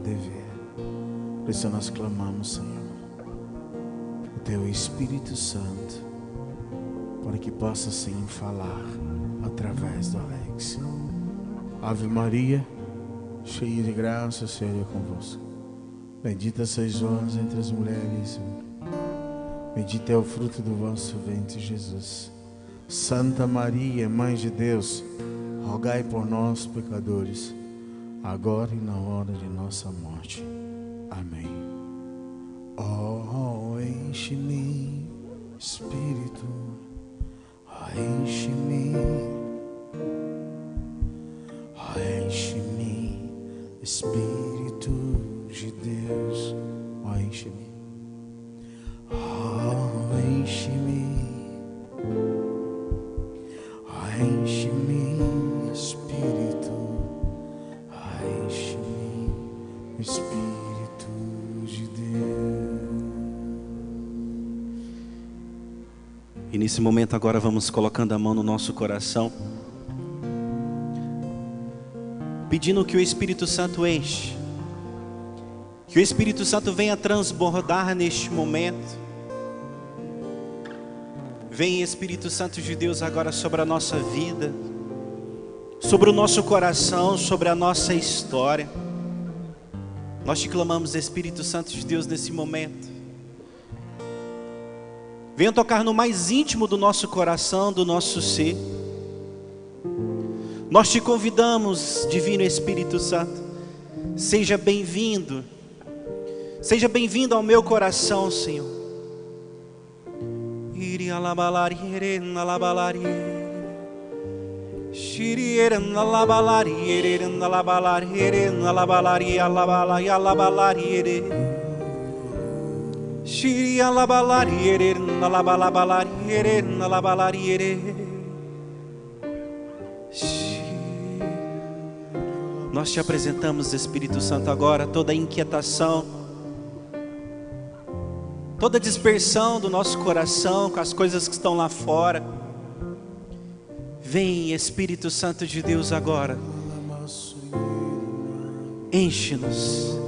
dever. Por isso nós clamamos, Senhor, o Teu Espírito Santo, para que possa, Senhor, falar através do Alex. Ave Maria, cheia de graça, o Senhor é convosco. Bendita sois vós entre as mulheres, bendito é o fruto do vosso ventre, Jesus. Santa Maria, Mãe de Deus, rogai por nós, pecadores, agora e na hora de nossa morte. Amém. Oh, enche-me, Espírito, oh, enche-me, oh, enche-me, Espírito de Deus, oh, enche-me, oh, enche-me, oh, enche-me, Espírito, oh, enche-me, Espírito de Deus. E nesse momento agora vamos colocando a mão no nosso coração, pedindo que o Espírito Santo enche, que o Espírito Santo venha transbordar neste momento. Vem, Espírito Santo de Deus, agora sobre a nossa vida, sobre o nosso coração, sobre a nossa história. Nós te clamamos, Espírito Santo de Deus, nesse momento. Venha tocar no mais íntimo do nosso coração, do nosso ser. Nós te convidamos, Divino Espírito Santo, seja bem-vindo. Seja bem-vindo ao meu coração, Senhor. Iri alabalari, erena alabalari, shiri erena alabalari, erena alabalari, erena alabalari, alabalari, alabalari, ere. Shiri alabalari, erena alabalari, erena alabalari, ere. Nós te apresentamos, Espírito Santo, agora toda inquietação, toda dispersão do nosso coração com as coisas que estão lá fora. Vem, Espírito Santo de Deus, agora. Enche-nos.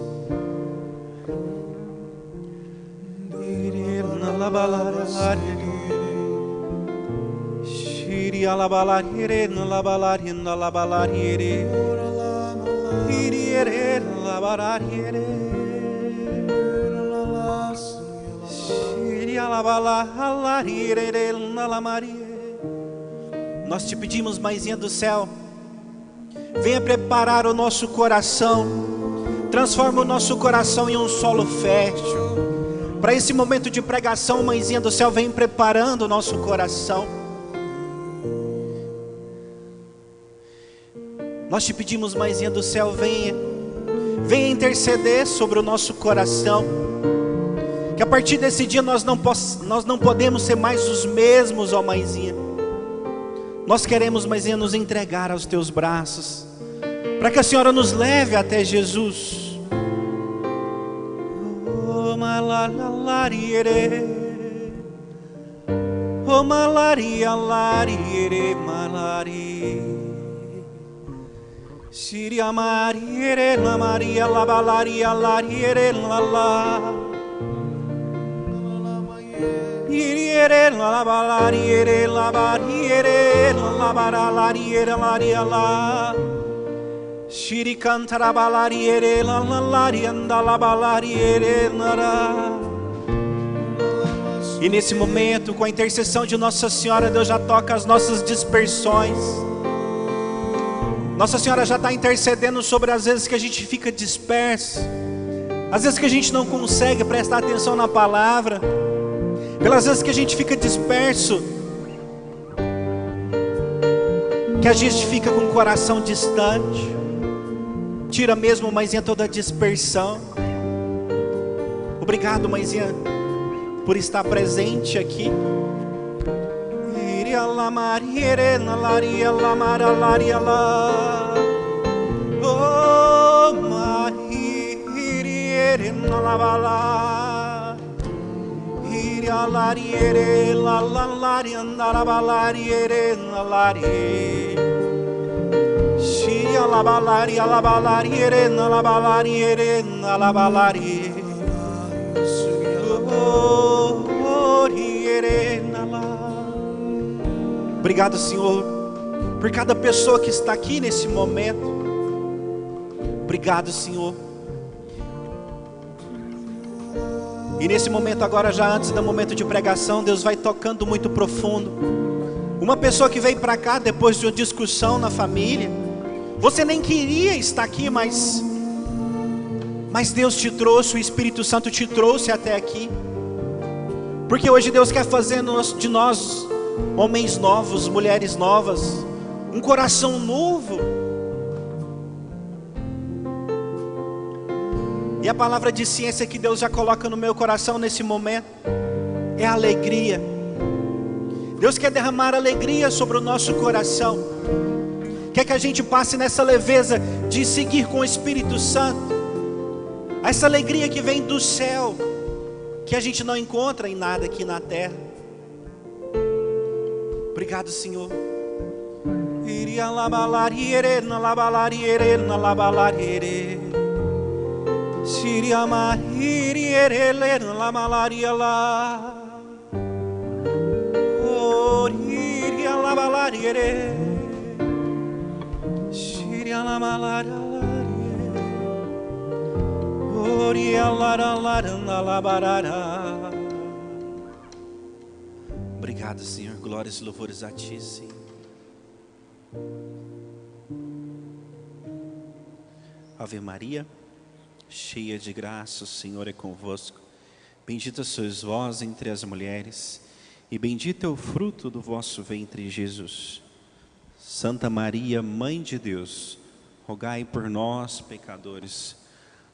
Nós te pedimos, Mãezinha do céu, venha preparar o nosso coração, transforma o nosso coração em um solo fértil. Para esse momento de pregação, Mãezinha do céu, vem preparando o nosso coração. Nós te pedimos, Mãezinha do céu, venha interceder sobre o nosso coração. Que a partir desse dia nós não podemos ser mais os mesmos, ó Mãezinha. Nós queremos, Mãezinha, nos entregar aos teus braços, para que a Senhora nos leve até Jesus. Oh, malalariere, oh, malaria, lariere, malari. Siria mariere, la maria, la balaria, lariere, la la. Iriere la balariere la bariere la baralariere laria la. Shiri cantara balariere la larianda la balariere la. E nesse momento, com a intercessão de Nossa Senhora, Deus já toca as nossas dispersões. Nossa Senhora já está intercedendo sobre as vezes que a gente fica disperso, às vezes que a gente não consegue prestar atenção na palavra, pelas vezes que a gente fica disperso, que a gente fica com o coração distante. Tira mesmo, Mãezinha, toda a dispersão. Obrigado, Mãezinha, por estar presente aqui. Oh, la lariere la lari andara balariere la lari. Shi Obrigado, Senhor, por cada pessoa que está aqui nesse momento. Obrigado, Senhor. E nesse momento agora, já antes do momento de pregação, Deus vai tocando muito profundo. Uma pessoa que veio para cá depois de uma discussão na família. Você nem queria estar aqui, mas Deus te trouxe, o Espírito Santo te trouxe até aqui. Porque hoje Deus quer fazer de nós homens novos, mulheres novas, um coração novo. E a palavra de ciência que Deus já coloca no meu coração nesse momento é alegria. Deus quer derramar alegria sobre o nosso coração. Quer que a gente passe nessa leveza de seguir com o Espírito Santo. Essa alegria que vem do céu, que a gente não encontra em nada aqui na terra. Obrigado, Senhor. Obrigado, Senhor. Glórias e louvores a Ti, Senhor. Ave Maria, cheia de graça, o Senhor é convosco. Bendita sois vós entre as mulheres, e bendito é o fruto do vosso ventre, Jesus. Santa Maria, Mãe de Deus, rogai por nós, pecadores,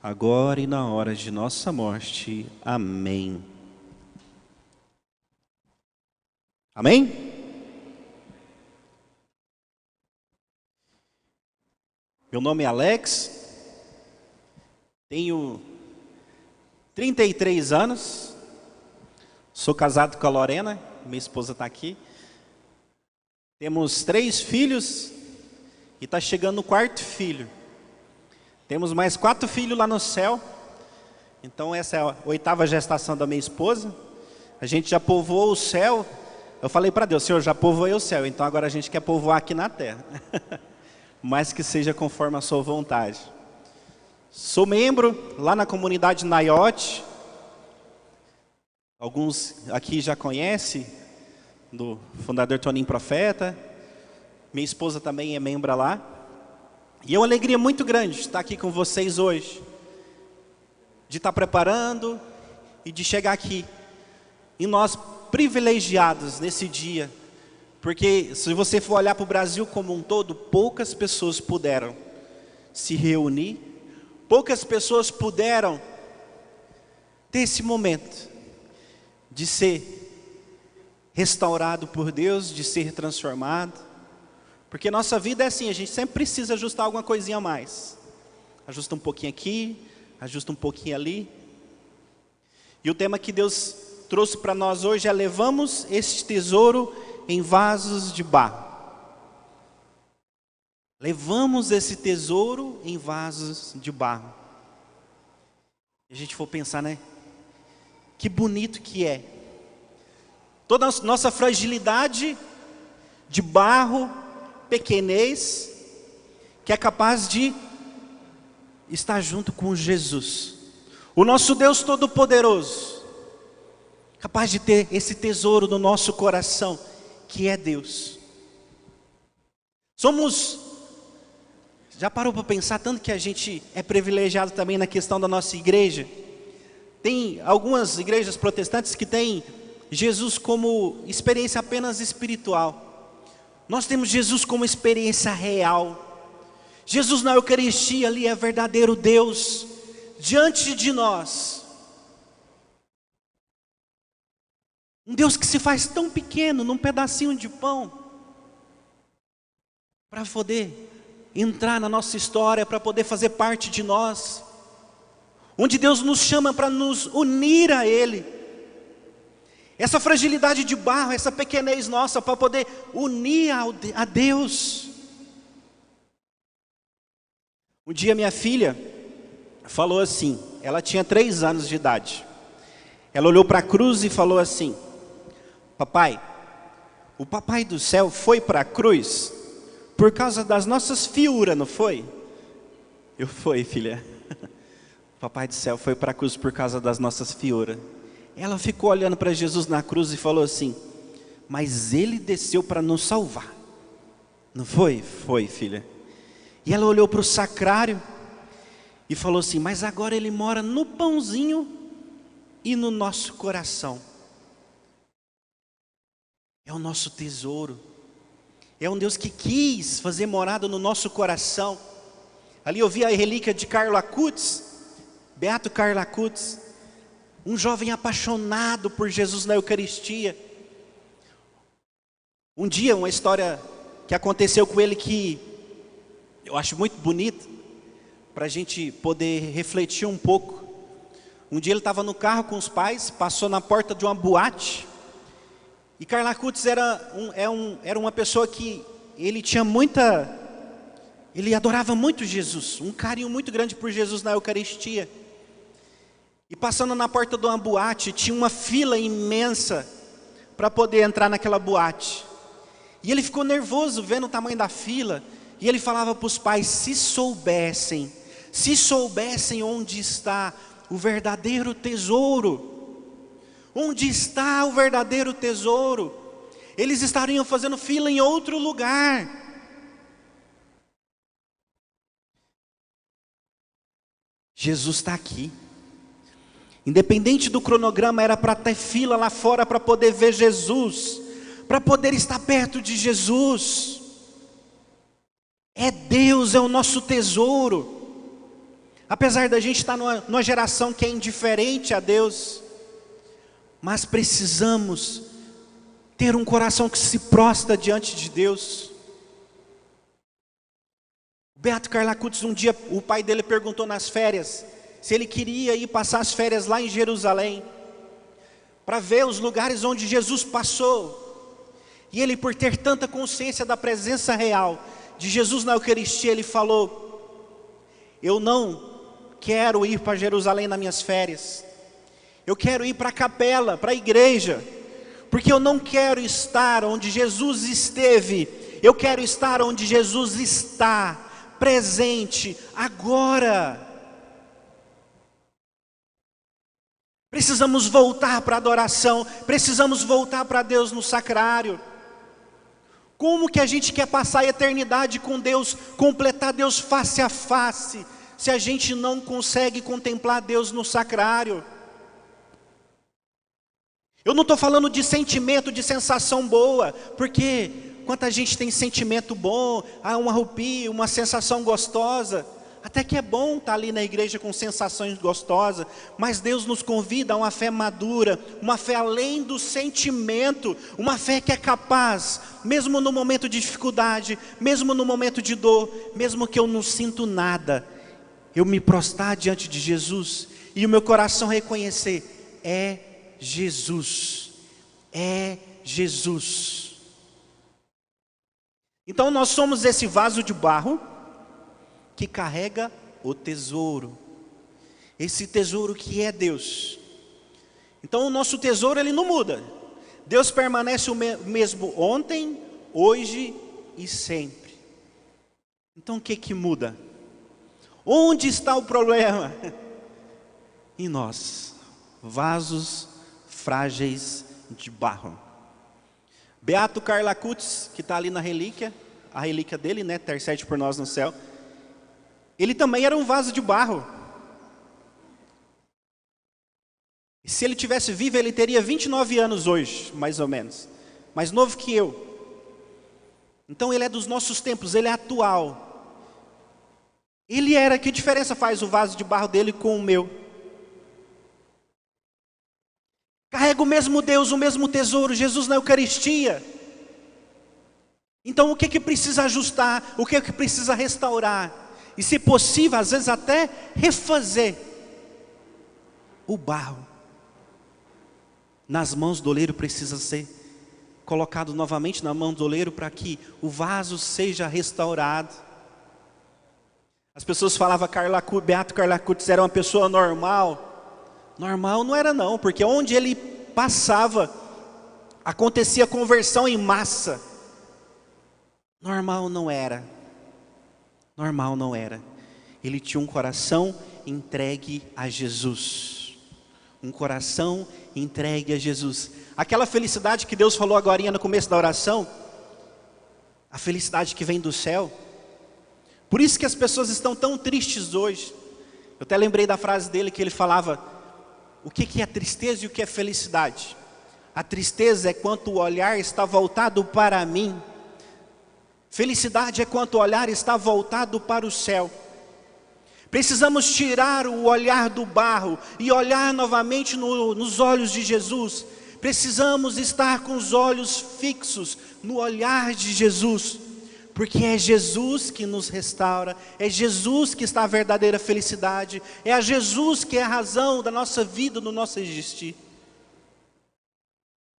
agora e na hora de nossa morte. Amém. Amém? Meu nome é Alex, tenho 33 anos, sou casado com a Lorena, minha esposa está aqui. Temos 3 filhos e está chegando o 4º filho. Temos mais 4 filhos lá no céu. Então essa é a 8ª gestação da minha esposa. A gente já povoou o céu. Eu falei para Deus, Senhor, já povoei o céu, então agora a gente quer povoar aqui na terra. Mas que seja conforme a sua vontade. Sou membro lá na comunidade Naiote. Alguns aqui já conhecem, do fundador Toninho Profeta. Minha esposa também é membro lá. E é uma alegria muito grande estar aqui com vocês hoje. De estar preparando e de chegar aqui. E nós privilegiados nesse dia. Porque se você for olhar para o Brasil como um todo, poucas pessoas puderam se reunir. Poucas pessoas puderam ter esse momento de ser restaurado por Deus, de ser transformado. Porque nossa vida é assim, a gente sempre precisa ajustar alguma coisinha a mais. Ajusta um pouquinho aqui, ajusta um pouquinho ali. E o tema que Deus trouxe para nós hoje é: levamos este tesouro em vasos de barro. Levamos esse tesouro em vasos de barro. E a gente for pensar, né? Que bonito que é. Toda a nossa fragilidade de barro, pequenez, que é capaz de estar junto com Jesus. O nosso Deus Todo-Poderoso, capaz de ter esse tesouro no nosso coração, que é Deus. Já parou para pensar tanto que a gente é privilegiado também na questão da nossa igreja? Tem algumas igrejas protestantes que têm Jesus como experiência apenas espiritual. Nós temos Jesus como experiência real. Jesus na Eucaristia ali é verdadeiro Deus diante de nós. Um Deus que se faz tão pequeno num pedacinho de pão para poder entrar na nossa história, para poder fazer parte de nós. Onde Deus nos chama para nos unir a Ele. Essa fragilidade de barro, essa pequenez nossa, para poder unir a Deus. Um dia minha filha falou assim, ela tinha 3 anos de idade. Ela olhou para a cruz e falou assim: papai, o papai do céu foi para a cruz por causa das nossas fiuras, não foi? Eu fui, filha. O papai do céu foi para a cruz por causa das nossas fiuras. Ela ficou olhando para Jesus na cruz e falou assim: mas ele desceu para nos salvar, não foi? Foi, filha. E ela olhou para o sacrário e falou assim: mas agora ele mora no pãozinho e no nosso coração. É o nosso tesouro. É um Deus que quis fazer morada no nosso coração. Ali eu vi a relíquia de Carlo Acutis, Beato Carlo Acutis, um jovem apaixonado por Jesus na Eucaristia. Um dia, uma história que aconteceu com ele que eu acho muito bonita, para a gente poder refletir um pouco. Um dia ele estava no carro com os pais, passou na porta de uma boate, e Carlo Acutis era uma pessoa que ele tinha ele adorava muito Jesus, um carinho muito grande por Jesus na Eucaristia. E passando na porta de uma boate, tinha uma fila imensa para poder entrar naquela boate. E ele ficou nervoso vendo o tamanho da fila, e ele falava para os pais: se soubessem onde está o verdadeiro tesouro, onde está o verdadeiro tesouro, eles estariam fazendo fila em outro lugar. Jesus está aqui. Independente do cronograma, era para ter fila lá fora para poder ver Jesus, para poder estar perto de Jesus. É Deus, é o nosso tesouro. Apesar da gente estar numa geração que é indiferente a Deus, mas precisamos ter um coração que se prostra diante de Deus. Beato Carlo Acutis, um dia o pai dele perguntou nas férias se ele queria ir passar as férias lá em Jerusalém, para ver os lugares onde Jesus passou. E ele, por ter tanta consciência da presença real de Jesus na Eucaristia, ele falou: eu não quero ir para Jerusalém nas minhas férias, eu quero ir para a capela, para a igreja, porque eu não quero estar onde Jesus esteve, eu quero estar onde Jesus está, presente, agora. Precisamos voltar para a adoração, precisamos voltar para Deus no sacrário. Como que a gente quer passar a eternidade com Deus, completar Deus face a face, se a gente não consegue contemplar Deus no sacrário? Eu não estou falando de sentimento, de sensação boa, porque quanta gente tem sentimento bom, um arrepio, uma sensação gostosa. Até que é bom estar ali na igreja com sensações gostosas, mas Deus nos convida a uma fé madura, uma fé além do sentimento, uma fé que é capaz, mesmo no momento de dificuldade, mesmo no momento de dor, mesmo que eu não sinto nada, eu me prostrar diante de Jesus e o meu coração reconhecer: é Jesus, é Jesus. Então nós somos esse vaso de barro que carrega o tesouro, esse tesouro que é Deus. Então o nosso tesouro, ele não muda. Deus permanece o mesmo ontem, hoje e sempre. Então o que muda? Onde está o problema? Em nós, vasos frágeis de barro. Beato Carlo Acutis, que está ali na relíquia, a relíquia dele, né, intercede por nós no céu. Ele também era um vaso de barro. E se ele tivesse vivo, ele teria 29 anos hoje, mais ou menos. Mais novo que eu. Então ele é dos nossos tempos, ele é atual. Ele era, que diferença faz o vaso de barro dele com o meu? Carrega o mesmo Deus, o mesmo tesouro, Jesus na Eucaristia. Então o que precisa ajustar? O que precisa restaurar? E se possível, às vezes até refazer o barro. Nas mãos do oleiro precisa ser colocado novamente na mão do oleiro para que o vaso seja restaurado. As pessoas falavam que Beato Carla Cutz era uma pessoa normal. Normal não era não, porque onde ele passava, acontecia conversão em massa. Normal não era. Normal não era. Ele tinha um coração entregue a Jesus. Um coração entregue a Jesus. Aquela felicidade que Deus falou agora no começo da oração, a felicidade que vem do céu. Por isso que as pessoas estão tão tristes hoje. Eu até lembrei da frase dele que ele falava: o que é tristeza e o que é felicidade? A tristeza é quando o olhar está voltado para mim. Felicidade é quando o olhar está voltado para o céu. Precisamos tirar o olhar do barro e olhar novamente nos olhos de Jesus. Precisamos estar com os olhos fixos no olhar de Jesus. Porque é Jesus que nos restaura, é Jesus que está a verdadeira felicidade, é a Jesus que é a razão da nossa vida, do nosso existir.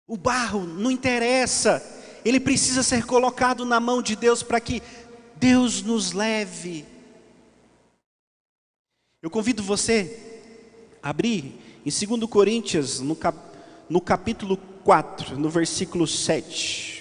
O barro não interessa, ele precisa ser colocado na mão de Deus para que Deus nos leve. Eu convido você a abrir em 2 Coríntios, no capítulo 4, no versículo 7.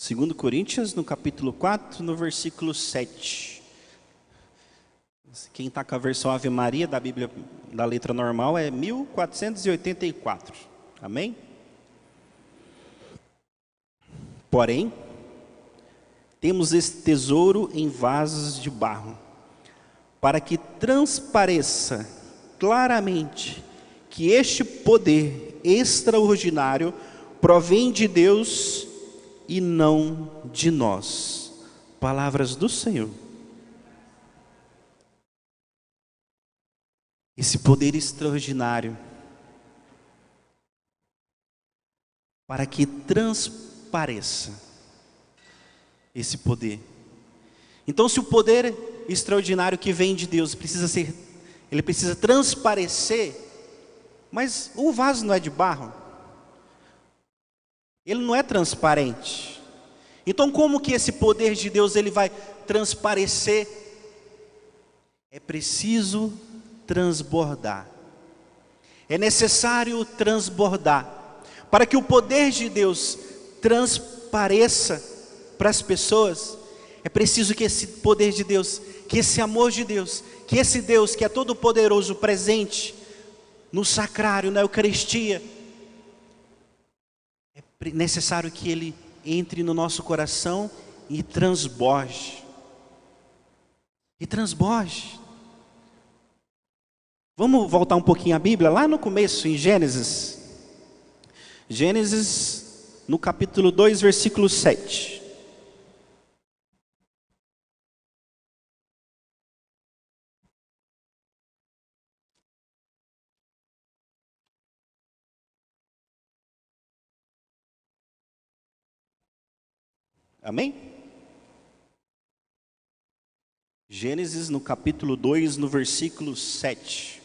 2 Coríntios, no capítulo 4, no versículo 7. Quem está com a versão Ave Maria da Bíblia da letra normal é 1484. Amém? Porém, temos esse tesouro em vasos de barro, para que transpareça claramente que este poder extraordinário provém de Deus e não de nós. Palavras do Senhor. Esse poder extraordinário, para que transpareça esse poder. Então, se o poder extraordinário que vem de Deus ele precisa transparecer, mas o vaso não é de barro, ele não é transparente. Então, como que esse poder de Deus ele vai transparecer? É preciso transbordar. É necessário transbordar para que o poder de Deus transpareça para as pessoas. É preciso que esse poder de Deus, que esse amor de Deus, que esse Deus que é todo poderoso presente no sacrário, na Eucaristia, é necessário que ele entre no nosso coração e transborde. E transborde. Vamos voltar um pouquinho à Bíblia, lá no começo, em Gênesis. Gênesis, no capítulo 2, versículo 7. Amém? Gênesis no capítulo 2, no versículo 7.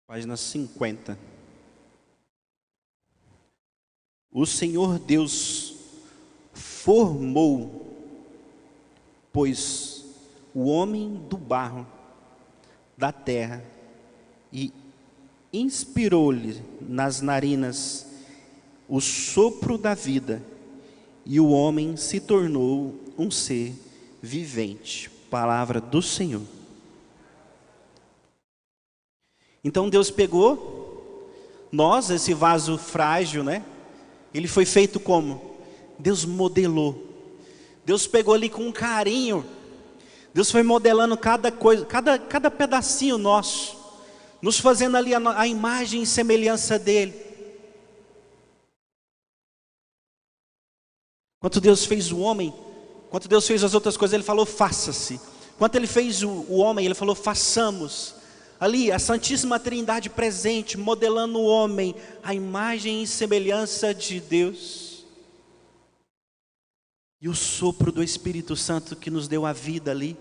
Página 50. O Senhor Deus formou, pois, o homem do barro da terra e inspirou-lhe nas narinas o sopro da vida, e o homem se tornou um ser vivente. Palavra do Senhor. Então Deus pegou nós, esse vaso frágil, né? Ele foi feito como? Deus modelou. Deus pegou ali com carinho. Deus foi modelando cada coisa, cada pedacinho nosso, nos fazendo ali a imagem e semelhança dele. Quando Deus fez o homem, quando Deus fez as outras coisas, Ele falou faça-se. Quando Ele fez o homem, Ele falou façamos. Ali a Santíssima Trindade presente, modelando o homem, a imagem e semelhança de Deus. E o sopro do Espírito Santo que nos deu a vida ali.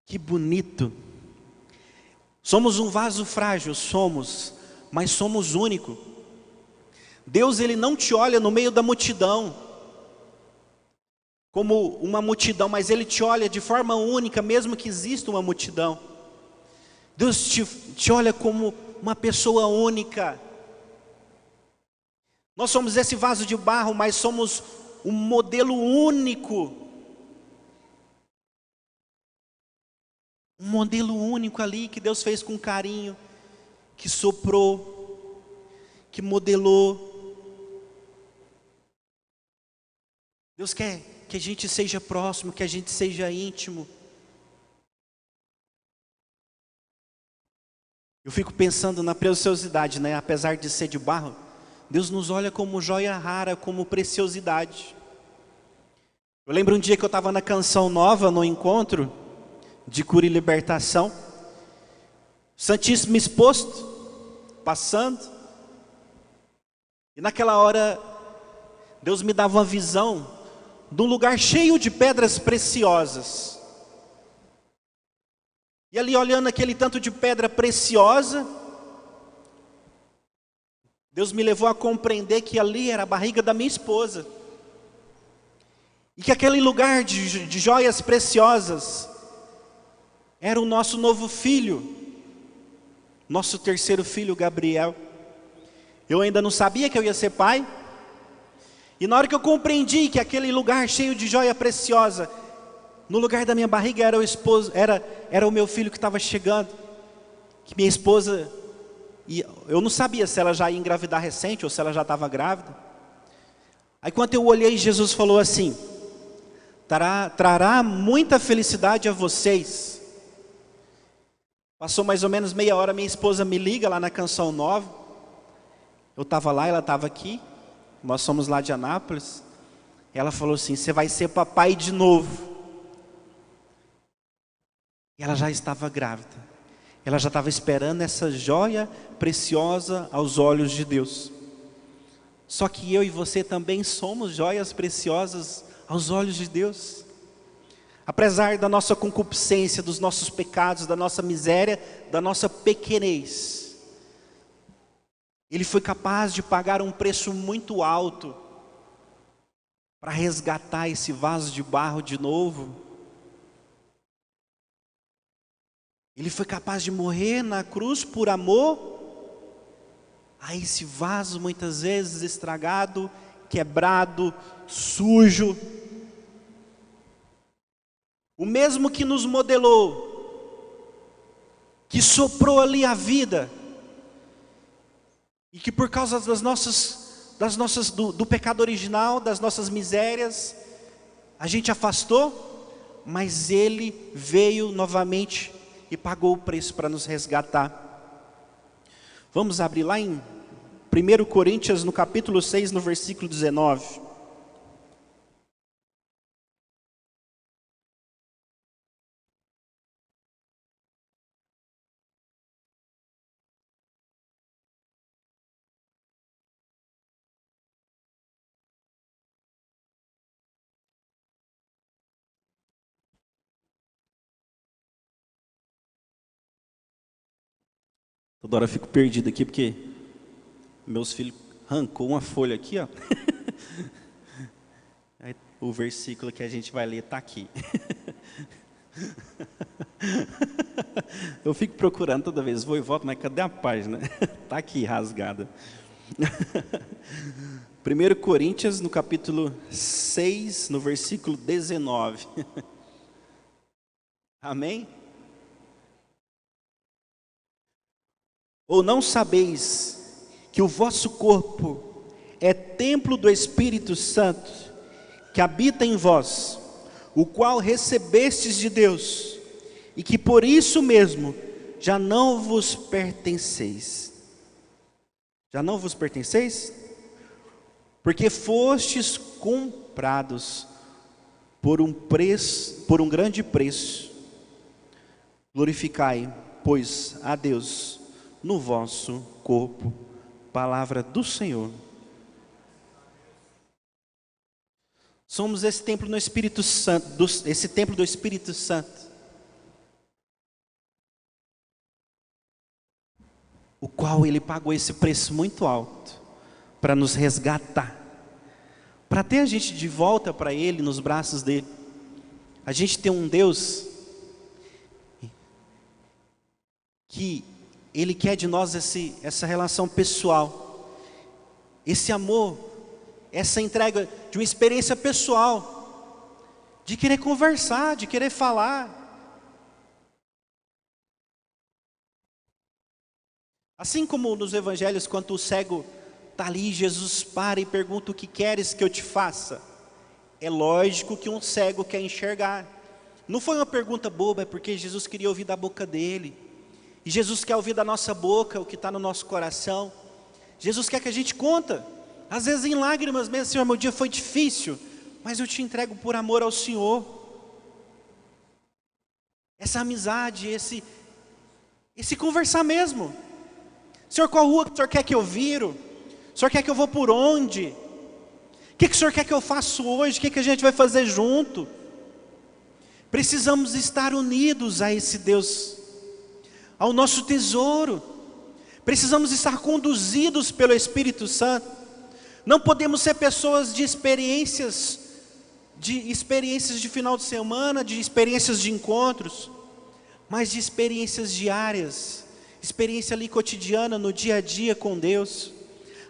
Que bonito. Somos um vaso frágil, somos, mas somos único. Deus, Ele não te olha no meio da multidão, como uma multidão, mas Ele te olha de forma única, mesmo que exista uma multidão. Deus te olha como uma pessoa única. Nós somos esse vaso de barro, mas somos um modelo único. Um modelo único ali, que Deus fez com carinho, que soprou, que modelou. Deus quer que a gente seja próximo, que a gente seja íntimo. Eu fico pensando na preciosidade, né? Apesar de ser de barro, Deus nos olha como joia rara, como preciosidade. Eu lembro um dia que eu estava na Canção Nova, no encontro de cura e libertação, Santíssimo exposto, passando, e naquela hora, Deus me dava uma visão de um lugar cheio de pedras preciosas, e ali olhando aquele tanto de pedra preciosa, Deus me levou a compreender que ali era a barriga da minha esposa, e que aquele lugar de joias preciosas era o nosso novo filho, nosso terceiro filho, Gabriel. Eu ainda não sabia que eu ia ser pai, e na hora que eu compreendi que aquele lugar cheio de joia preciosa, no lugar da minha barriga era o meu filho que estava chegando, que minha esposa, e eu não sabia se ela já ia engravidar recente ou se ela já estava grávida. Aí quando eu olhei, Jesus falou assim: trará muita felicidade a vocês. Passou mais ou menos meia hora, minha esposa me liga lá na Canção Nova. Eu estava lá, ela estava aqui, nós somos lá de Anápolis. Ela falou assim: você vai ser papai de novo. E ela já estava grávida. Ela já estava esperando essa joia preciosa aos olhos de Deus. Só que eu e você também somos joias preciosas aos olhos de Deus. Apesar da nossa concupiscência, dos nossos pecados, da nossa miséria, da nossa pequenez, Ele foi capaz de pagar um preço muito alto para resgatar esse vaso de barro de novo. Ele foi capaz de morrer na cruz por amor a esse vaso muitas vezes estragado, quebrado, sujo. O mesmo que nos modelou, que soprou ali a vida, e que por causa do pecado original, das nossas misérias, a gente afastou, mas Ele veio novamente e pagou o preço para nos resgatar. Vamos abrir lá em 1 Coríntios, no capítulo 6, no versículo 19. Toda hora eu fico perdido aqui, porque meus filhos arrancou uma folha aqui, ó. Aí, o versículo que a gente vai ler está aqui. Eu fico procurando toda vez, vou e volto, mas cadê a página? Está aqui, rasgada. 1 Coríntios, no capítulo 6, no versículo 19. Amém? Ou não sabeis que o vosso corpo é templo do Espírito Santo, que habita em vós, o qual recebestes de Deus, e que por isso mesmo já não vos pertenceis. Já não vos pertenceis? Porque fostes comprados por um grande preço. Glorificai, pois, a Deus no vosso corpo. Palavra do Senhor. Somos esse templo no Espírito Santo, esse templo do Espírito Santo, o qual Ele pagou esse preço muito alto para nos resgatar, para ter a gente de volta para Ele, nos braços dEle. A gente tem um Deus que Ele quer de nós essa relação pessoal, esse amor, essa entrega de uma experiência pessoal, de querer conversar, de querer falar. Assim como nos evangelhos, quando o cego está ali, Jesus para e pergunta: o que queres que eu te faça? É lógico que um cego quer enxergar. Não foi uma pergunta boba, é porque Jesus queria ouvir da boca dele. E Jesus quer ouvir da nossa boca o que está no nosso coração. Jesus quer que a gente conta, às vezes em lágrimas mesmo: Senhor, meu dia foi difícil, mas eu te entrego por amor ao Senhor. Essa amizade, esse conversar mesmo. Senhor, qual rua que o Senhor quer que eu viro? O Senhor quer que eu vou por onde? O que o Senhor quer que eu faça hoje? O que a gente vai fazer junto? Precisamos estar unidos a esse Deus, ao nosso tesouro. Precisamos estar conduzidos pelo Espírito Santo. Não podemos ser pessoas de experiências de final de semana, de experiências de encontros, mas de experiências diárias, experiência ali cotidiana, no dia a dia com Deus.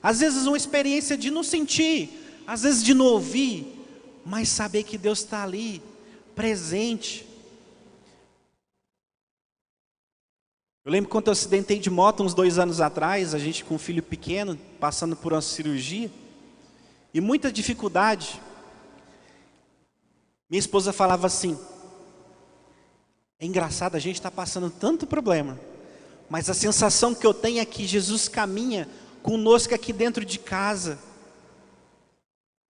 Às vezes uma experiência de não sentir, às vezes de não ouvir, mas saber que Deus está ali, presente. Eu lembro quando eu acidentei de moto uns 2 anos atrás, a gente com um filho pequeno, passando por uma cirurgia, e muita dificuldade. Minha esposa falava assim: é engraçado, a gente está passando tanto problema, mas a sensação que eu tenho é que Jesus caminha conosco aqui dentro de casa.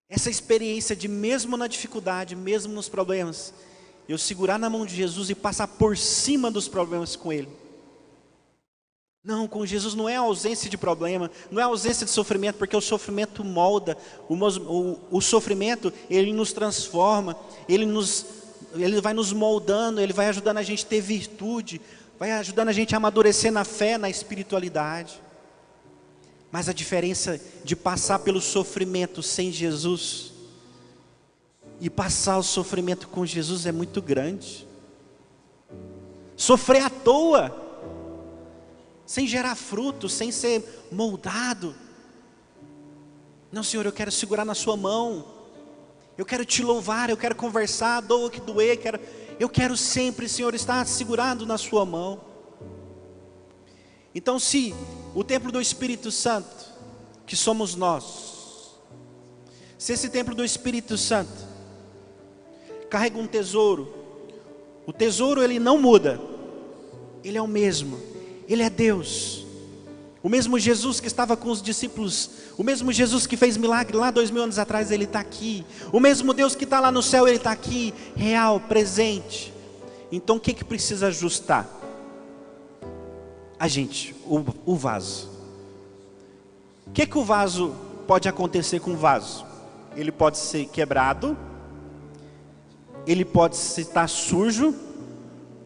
Essa experiência de mesmo na dificuldade, mesmo nos problemas, eu segurar na mão de Jesus e passar por cima dos problemas com Ele. Não, com Jesus não é ausência de problema, não é ausência de sofrimento, porque o sofrimento molda, o sofrimento Ele nos transforma, Ele vai nos moldando, Ele vai ajudando a gente a ter virtude, vai ajudando a gente a amadurecer na fé, na espiritualidade. Mas a diferença de passar pelo sofrimento sem Jesus e passar o sofrimento com Jesus é muito grande. Sofrer à toa, sem gerar fruto, sem ser moldado. Não, Senhor, eu quero segurar na sua mão, eu quero te louvar, eu quero conversar, doa o que doer, eu quero sempre, Senhor, estar segurado na sua mão. Então, se o templo do Espírito Santo, que somos nós, se esse templo do Espírito Santo carrega um tesouro, o tesouro ele não muda, ele é o mesmo, ele é Deus. O mesmo Jesus que estava com os discípulos, o mesmo Jesus que fez milagre lá 2000 anos atrás, Ele está aqui. O mesmo Deus que está lá no céu, Ele está aqui, real, presente. Então o que precisa ajustar? A gente, o vaso. O que o vaso pode acontecer com o vaso? Ele pode ser quebrado, ele pode estar sujo,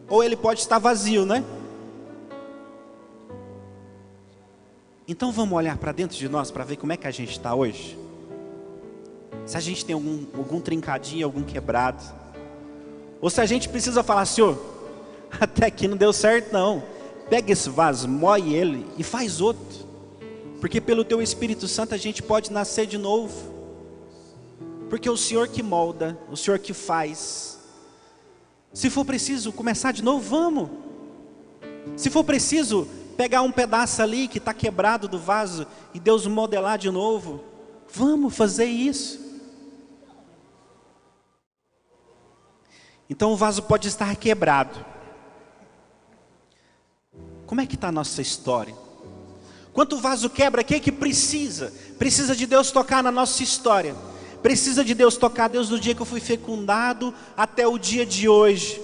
ou ele pode estar vazio, né? Então vamos olhar para dentro de nós para ver como é que a gente está hoje. Se a gente tem algum trincadinho, algum quebrado, ou se a gente precisa falar: Senhor, até aqui não deu certo não, pega esse vaso, moe ele e faz outro, porque pelo Teu Espírito Santo a gente pode nascer de novo, porque é o Senhor que molda, o Senhor que faz. Se for preciso começar de novo, vamos. Se for preciso pegar um pedaço ali que está quebrado do vaso e Deus modelar de novo, vamos fazer isso. Então o vaso pode estar quebrado. Como é que está a nossa história? Quando o vaso quebra, o que é que precisa? Precisa de Deus tocar na nossa história. Precisa de Deus tocar, Deus, do dia que eu fui fecundado até o dia de hoje.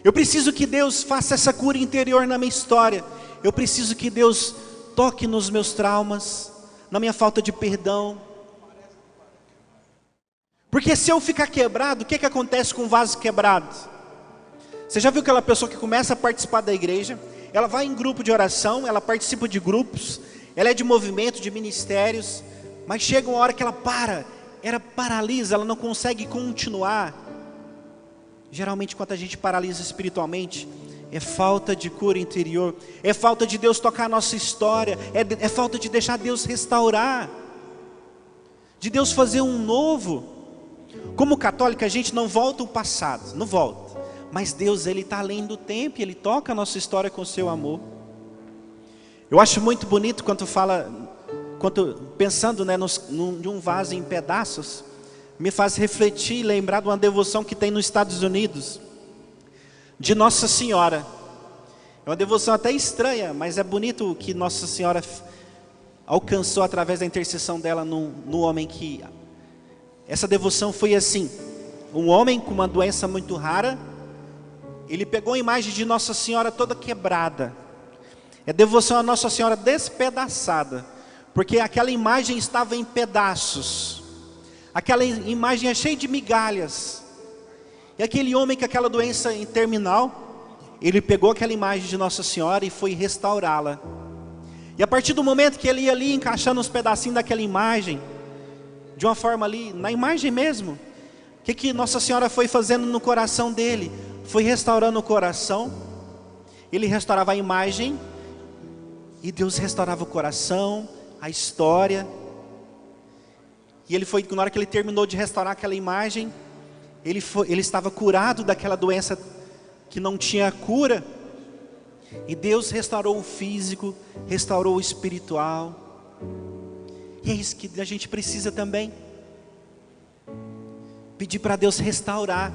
Eu preciso que Deus faça essa cura interior na minha história. Eu preciso que Deus toque nos meus traumas, na minha falta de perdão. Porque se eu ficar quebrado, o que que acontece com o vaso quebrado? Você já viu aquela pessoa que começa a participar da igreja? Ela vai em grupo de oração, ela participa de grupos, ela é de movimento, de ministérios, mas chega uma hora que ela paralisa, ela não consegue continuar. Geralmente quando a gente paralisa espiritualmente, é falta de cura interior, é falta de Deus tocar a nossa história, é falta de deixar Deus restaurar, de Deus fazer um novo. Como católico a gente não volta ao passado, não volta, mas Deus, Ele está além do tempo, Ele toca a nossa história com o seu amor. Eu acho muito bonito quando pensando, né, de um vaso em pedaços, me faz refletir e lembrar de uma devoção que tem nos Estados Unidos, de Nossa Senhora. É uma devoção até estranha, mas é bonito o que Nossa Senhora alcançou através da intercessão dela no homem que... Essa devoção foi assim: um homem com uma doença muito rara, ele pegou a imagem de Nossa Senhora toda quebrada. É devoção a Nossa Senhora despedaçada, porque aquela imagem estava em pedaços. Aquela imagem é cheia de migalhas. E aquele homem com aquela doença terminal, ele pegou aquela imagem de Nossa Senhora e foi restaurá-la. E a partir do momento que ele ia ali encaixando os pedacinhos daquela imagem, de uma forma ali, na imagem mesmo, o que Nossa Senhora foi fazendo no coração dele? Foi restaurando o coração. Ele restaurava a imagem, e Deus restaurava o coração, a história. E ele foi, na hora que ele terminou de restaurar aquela imagem, ele estava curado daquela doença que não tinha cura. E Deus restaurou o físico, restaurou o espiritual. E é isso que a gente precisa também. Pedir para Deus restaurar.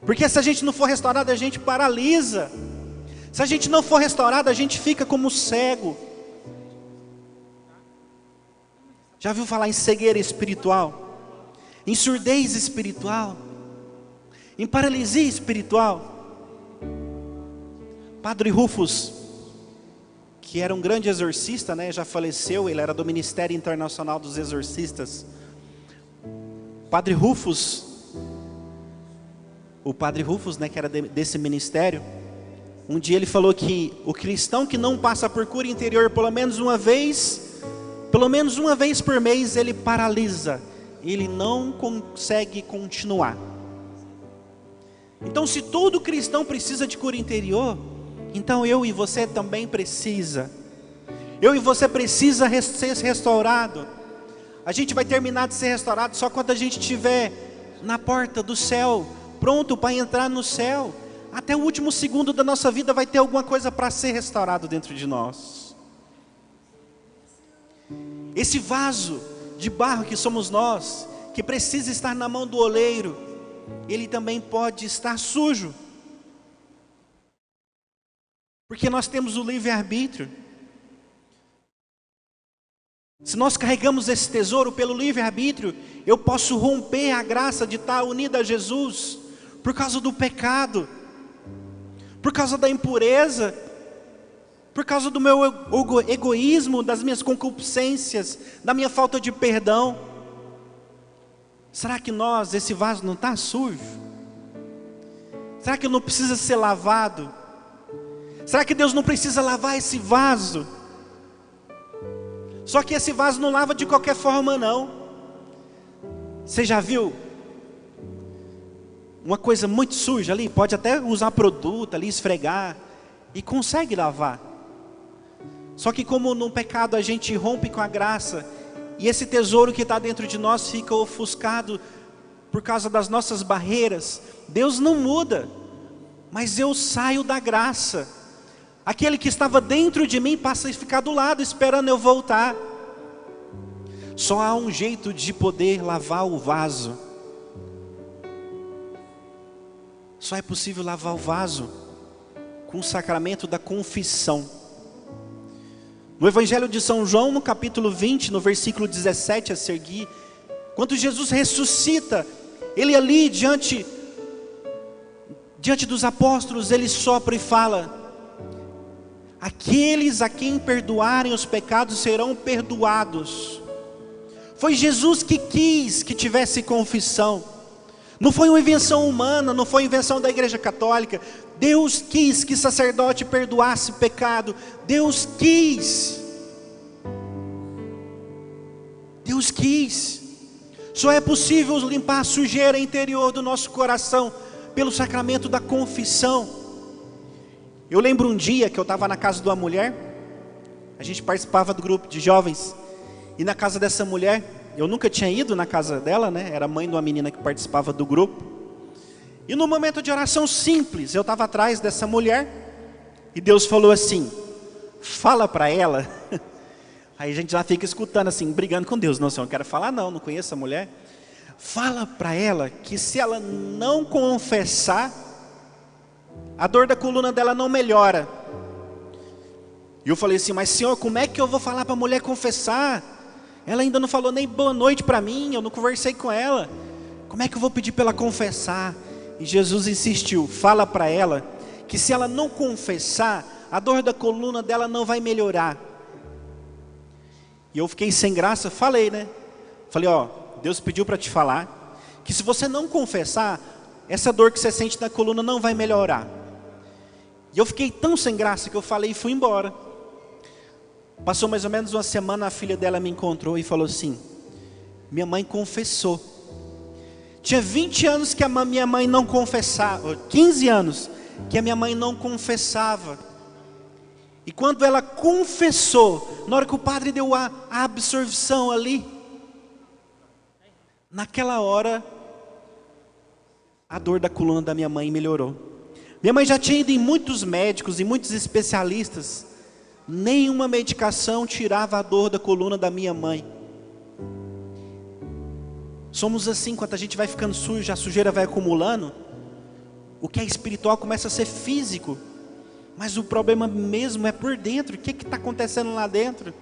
Porque se a gente não for restaurado, a gente paralisa. Se a gente não for restaurado, a gente fica como cego. Já viu falar em cegueira espiritual? Em surdez espiritual? Em paralisia espiritual? Padre Rufus, que era um grande exorcista, né, já faleceu, ele era do Ministério Internacional dos Exorcistas. Padre Rufus, o Padre Rufus, né, que era desse ministério, um dia ele falou que o cristão que não passa por cura interior pelo menos uma vez por mês, ele paralisa, ele não consegue continuar. Então, se todo cristão precisa de cura interior, então eu e você também precisa. Eu e você precisa ser restaurado. A gente vai terminar de ser restaurado só quando a gente estiver na porta do céu, pronto para entrar no céu. Até o último segundo da nossa vida vai ter alguma coisa para ser restaurado dentro de nós. Esse vaso de barro que somos nós, que precisa estar na mão do oleiro, ele também pode estar sujo. Porque nós temos o livre-arbítrio. Se nós carregamos esse tesouro pelo livre-arbítrio, eu posso romper a graça de estar unido a Jesus, por causa do pecado, por causa da impureza, por causa do meu egoísmo, das minhas concupiscências, da minha falta de perdão. Será que esse vaso não está sujo? Será que não precisa ser lavado? Será que Deus não precisa lavar esse vaso? Só que esse vaso não lava de qualquer forma não. Você já viu uma coisa muito suja ali? Pode até usar produto ali, esfregar, e consegue lavar. Só que como no pecado a gente rompe com a graça, e esse tesouro que está dentro de nós fica ofuscado por causa das nossas barreiras, Deus não muda, mas eu saio da graça. Aquele que estava dentro de mim passa a ficar do lado, esperando eu voltar. Só há um jeito de poder lavar o vaso. Só é possível lavar o vaso com o sacramento da confissão. No Evangelho de São João, no capítulo 20, no versículo 17 a seguir, quando Jesus ressuscita, ele ali diante dos apóstolos, ele sopra e fala: aqueles a quem perdoarem os pecados serão perdoados. Foi Jesus que quis que tivesse confissão. Não foi uma invenção humana, não foi invenção da Igreja Católica. Deus quis que sacerdote perdoasse pecado. Deus quis. Deus quis. Só é possível limpar a sujeira interior do nosso coração pelo sacramento da confissão. Eu lembro um dia que eu estava na casa de uma mulher. A gente participava do grupo de jovens. E na casa dessa mulher, eu nunca tinha ido na casa dela, né? Era mãe de uma menina que participava do grupo. E no momento de oração simples, eu estava atrás dessa mulher. E Deus falou assim: fala para ela. Aí a gente já fica escutando assim, brigando com Deus. Não, Senhor, não quero falar não conheço a mulher. Fala para ela que se ela não confessar, a dor da coluna dela não melhora. E eu falei assim: mas Senhor, como é que eu vou falar para a mulher confessar? Ela ainda não falou nem boa noite para mim, eu não conversei com ela. Como é que eu vou pedir para ela confessar? E Jesus insistiu: fala para ela que se ela não confessar, a dor da coluna dela não vai melhorar. E eu fiquei sem graça, falei, né? Falei: ó, Deus pediu para te falar que se você não confessar, essa dor que você sente na coluna não vai melhorar. E eu fiquei tão sem graça que eu falei e fui embora. Passou mais ou menos uma semana, a filha dela me encontrou e falou assim: minha mãe confessou. Tinha 20 anos que a minha mãe não confessava, 15 anos que a minha mãe não confessava. E quando ela confessou, na hora que o padre deu a absolvição ali, naquela hora, a dor da coluna da minha mãe melhorou. Minha mãe já tinha ido em muitos médicos e muitos especialistas. Nenhuma medicação tirava a dor da coluna da minha mãe. Somos assim, quando a gente vai ficando sujo, a sujeira vai acumulando. O que é espiritual começa a ser físico. Mas o problema mesmo é por dentro. O que está acontecendo lá dentro?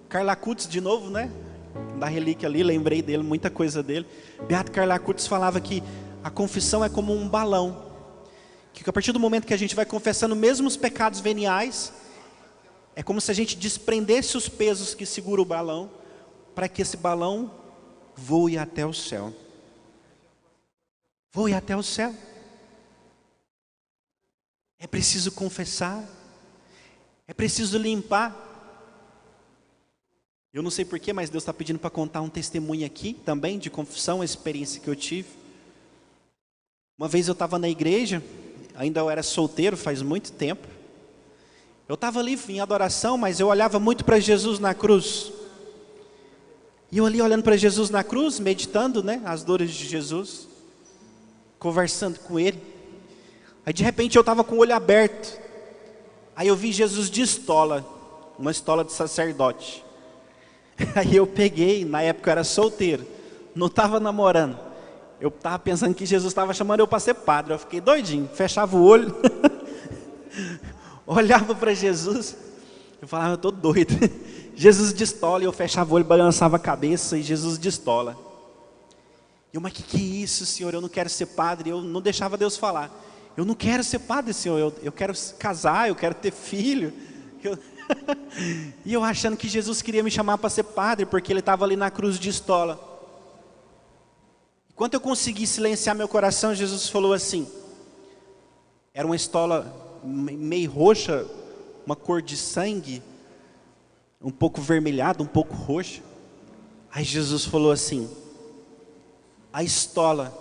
Carla Cutz de novo, né? Da relíquia ali, lembrei dele, muita coisa dele. Beato Carla Cutz falava que a confissão é como um balão. Que a partir do momento que a gente vai confessando mesmo os pecados veniais, é como se a gente desprendesse os pesos que seguram o balão, para que esse balão voe até o céu. Voe até o céu. É preciso confessar, é preciso limpar. Eu não sei porquê, mas Deus está pedindo para contar um testemunho aqui também, de confissão, a experiência que eu tive. Uma vez eu estava na igreja, ainda eu era solteiro, faz muito tempo. Eu estava ali em adoração, mas eu olhava muito para Jesus na cruz. E eu ali olhando para Jesus na cruz, meditando, né, as dores de Jesus, conversando com Ele. Aí de repente eu estava com o olho aberto. Aí eu vi Jesus de estola, uma estola de sacerdote. Aí eu peguei, na época eu era solteiro, não estava namorando. Eu estava pensando que Jesus estava chamando eu para ser padre. Eu fiquei doidinho, fechava o olho, olhava para Jesus, eu falava: eu estou doido. Jesus de estola, e eu fechava o olho, balançava a cabeça, e Jesus de estola. E eu: mas que é isso, Senhor? Eu não quero ser padre. Eu não deixava Deus falar: eu não quero ser padre, Senhor, eu quero casar, eu quero ter filho. E eu achando que Jesus queria me chamar para ser padre, porque Ele estava ali na cruz de estola. Enquanto eu consegui silenciar meu coração, Jesus falou assim, era uma estola meio roxa, uma cor de sangue, um pouco vermelhada, um pouco roxa. Aí Jesus falou assim: a estola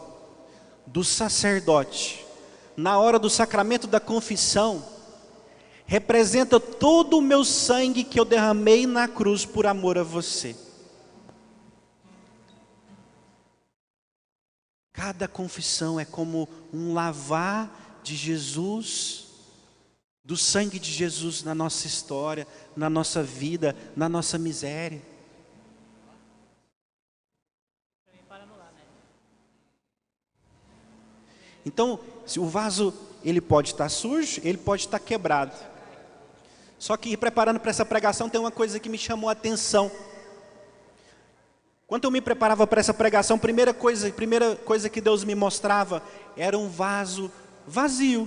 do sacerdote, na hora do sacramento da confissão, representa todo o meu sangue que eu derramei na cruz por amor a você. Cada confissão é como um lavar de Jesus, do sangue de Jesus na nossa história, na nossa vida, na nossa miséria. Então, se o vaso, ele pode estar sujo, ele pode estar quebrado. Só que, preparando para essa pregação, tem uma coisa que me chamou a atenção. Quando eu me preparava para essa pregação, a primeira coisa que Deus me mostrava era um vaso vazio.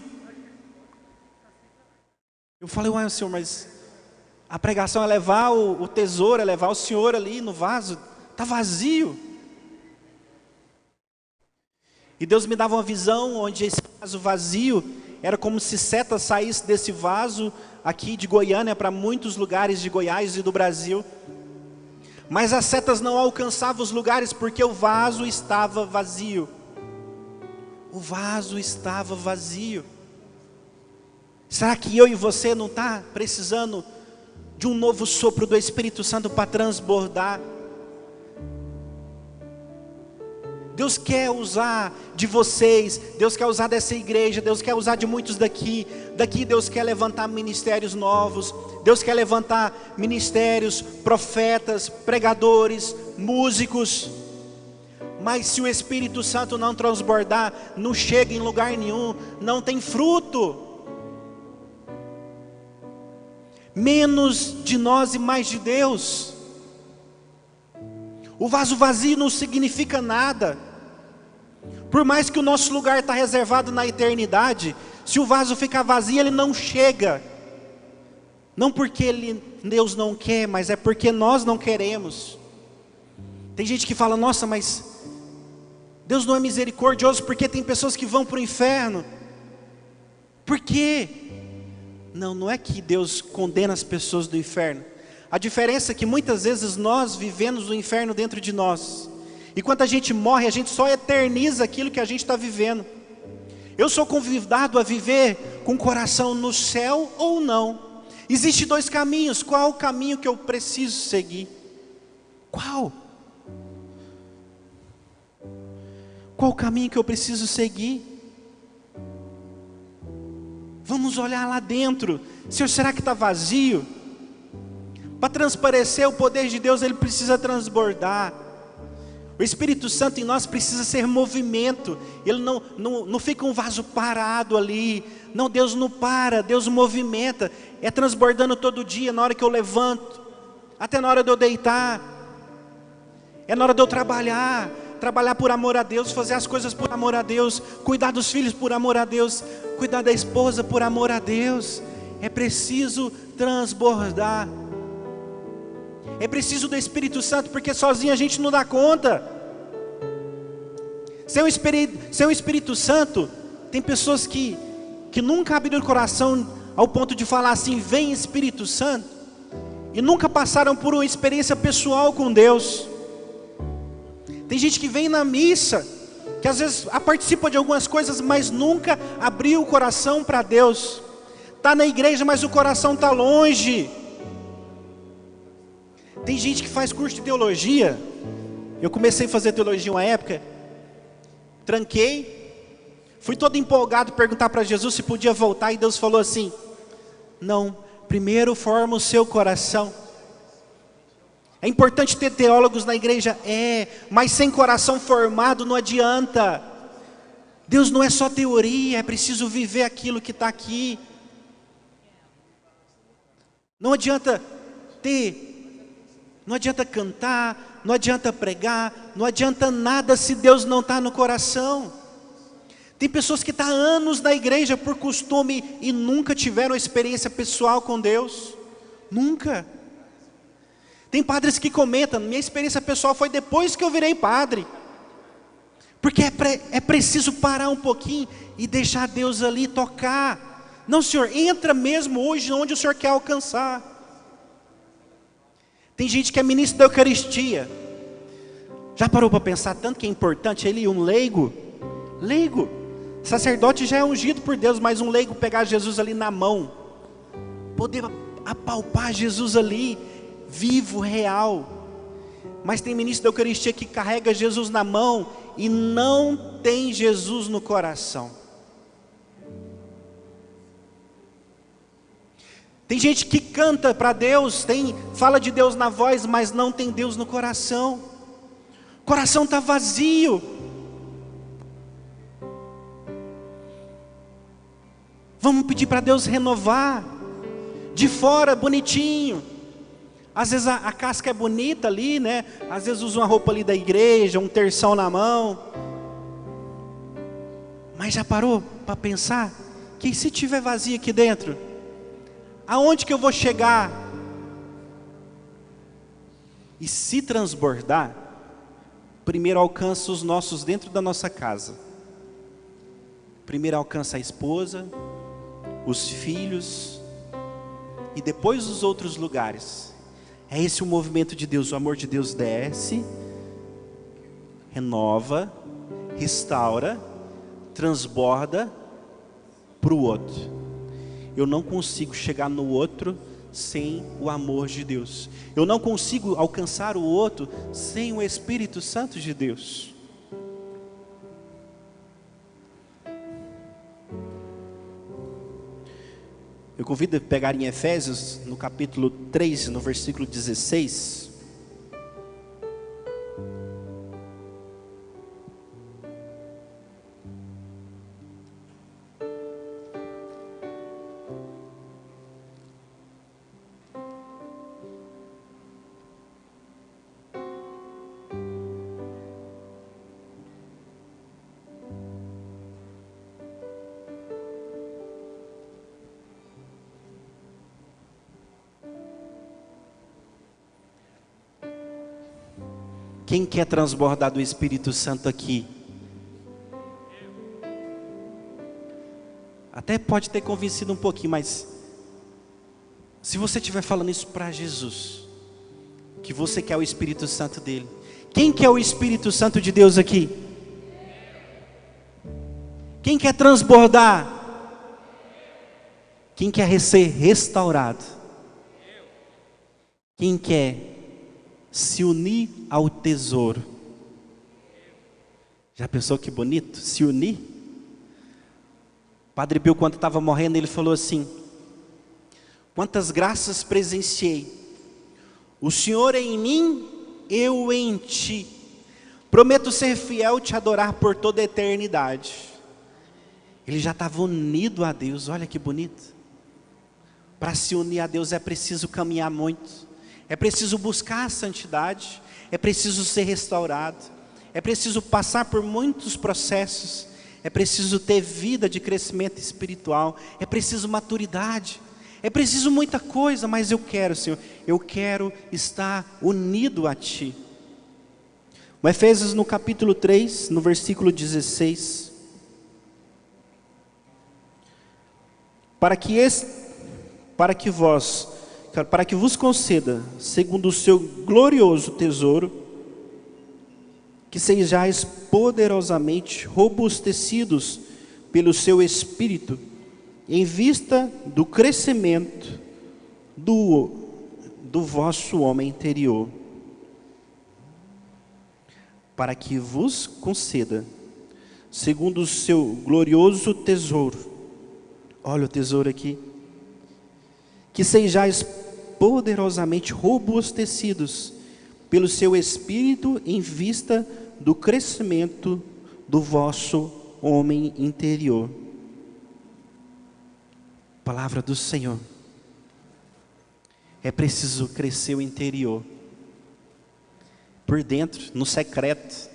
Eu falei, ué, Senhor, mas a pregação é levar o tesouro, é levar o Senhor ali no vaso, está vazio. E Deus me dava uma visão onde esse vaso vazio era como se setas saíssem desse vaso aqui de Goiânia para muitos lugares de Goiás e do Brasil. Mas as setas não alcançavam os lugares porque o vaso estava vazio. O vaso estava vazio. Será que eu e você não está precisando de um novo sopro do Espírito Santo para transbordar? Deus quer usar de vocês, Deus quer usar dessa igreja, Deus quer usar de muitos daqui. Daqui Deus quer levantar ministérios novos, Deus quer levantar ministérios, profetas, pregadores, músicos. Mas se o Espírito Santo não transbordar, não chega em lugar nenhum, não tem fruto. Menos de nós e mais de Deus. O vaso vazio não significa nada. Por mais que o nosso lugar está reservado na eternidade, se o vaso ficar vazio, ele não chega. Não porque Deus não quer, mas é porque nós não queremos. Tem gente que fala, nossa, mas Deus não é misericordioso porque tem pessoas que vão para o inferno. Por quê? Não é que Deus condena as pessoas do inferno. A diferença é que muitas vezes nós vivemos o inferno dentro de nós. E quando a gente morre, a gente só eterniza aquilo que a gente está vivendo. Eu sou convidado a viver com o coração no céu ou não. Existem dois caminhos. Qual o caminho que eu preciso seguir? Qual? Qual o caminho que eu preciso seguir? Vamos olhar lá dentro. Senhor, será que está vazio? Para transparecer o poder de Deus, ele precisa transbordar. O Espírito Santo em nós precisa ser movimento. Ele não fica um vaso parado ali. Não, Deus não para, Deus movimenta. É transbordando todo dia, na hora que eu levanto, até na hora de eu deitar. É na hora de eu trabalhar por amor a Deus, fazer as coisas por amor a Deus, cuidar dos filhos por amor a Deus, cuidar da esposa por amor a Deus. É preciso transbordar. É preciso do Espírito Santo, porque sozinho a gente não dá conta. Sem o Espírito Santo, tem pessoas que nunca abriram o coração ao ponto de falar assim, vem Espírito Santo, e nunca passaram por uma experiência pessoal com Deus. Tem gente que vem na missa, que às vezes participa de algumas coisas, mas nunca abriu o coração para Deus. Está na igreja, mas o coração está longe. Tem gente que faz curso de teologia. Eu comecei a fazer teologia uma época, tranquei, fui todo empolgado perguntar para Jesus se podia voltar, e Deus falou assim, não, primeiro forma o seu coração. É importante ter teólogos na igreja? Mas sem coração formado não adianta. Deus não é só teoria, é preciso viver aquilo que está aqui. Não adianta não adianta cantar, não adianta pregar, não adianta nada se Deus não está no coração. Tem pessoas que estão há anos na igreja por costume e nunca tiveram experiência pessoal com Deus. Nunca. Tem padres que comentam, minha experiência pessoal foi depois que eu virei padre. Porque é preciso parar um pouquinho e deixar Deus ali tocar. Não, Senhor, entra mesmo hoje onde o Senhor quer alcançar. Tem gente que é ministro da Eucaristia. Já parou para pensar tanto que é importante ele, um leigo? Leigo. Sacerdote já é ungido por Deus, mas um leigo pegar Jesus ali na mão, poder apalpar Jesus ali, vivo, real. Mas tem ministro da Eucaristia que carrega Jesus na mão e não tem Jesus no coração. Tem gente que canta para Deus, fala de Deus na voz, mas não tem Deus no coração. O coração está vazio. Vamos pedir para Deus renovar. De fora, bonitinho. Às vezes a casca é bonita ali, né? Às vezes usa uma roupa ali da igreja, um terção na mão. Mas já parou para pensar que se tiver vazio aqui dentro, aonde que eu vou chegar? E se transbordar, primeiro alcança os nossos dentro da nossa casa. Primeiro alcança a esposa, os filhos, e depois os outros lugares. É esse o movimento de Deus. O amor de Deus desce, renova, restaura, transborda para o outro. Eu não consigo chegar no outro sem o amor de Deus. Eu não consigo alcançar o outro sem o Espírito Santo de Deus. Eu convido a pegar em Efésios, no capítulo 3, no versículo 16. Quem quer transbordar do Espírito Santo aqui? Até pode ter convencido um pouquinho, mas se você estiver falando isso para Jesus, que você quer o Espírito Santo dele, quem quer o Espírito Santo de Deus aqui? Quem quer transbordar? Quem quer ser restaurado? Quem quer se unir ao tesouro? Já pensou que bonito? Se unir? Padre Pio, quando estava morrendo, ele falou assim: quantas graças presenciei, o Senhor em mim, eu em ti, prometo ser fiel e te adorar por toda a eternidade. Ele já estava unido a Deus. Olha que bonito. Para se unir a Deus é preciso caminhar muito, é preciso buscar a santidade, é preciso ser restaurado, é preciso passar por muitos processos, é preciso ter vida de crescimento espiritual, é preciso maturidade, é preciso muita coisa, mas eu quero, Senhor, eu quero estar unido a Ti. O Efésios no capítulo 3, no versículo 16, para que vos conceda, segundo o seu glorioso tesouro, que sejais poderosamente robustecidos pelo seu Espírito, em vista do crescimento do vosso homem interior, para que vos conceda, segundo o seu glorioso tesouro, olha o tesouro aqui, que sejais poderosamente robustecidos pelo seu Espírito em vista do crescimento do vosso homem interior. Palavra do Senhor. É preciso crescer o interior, por dentro, no secreto.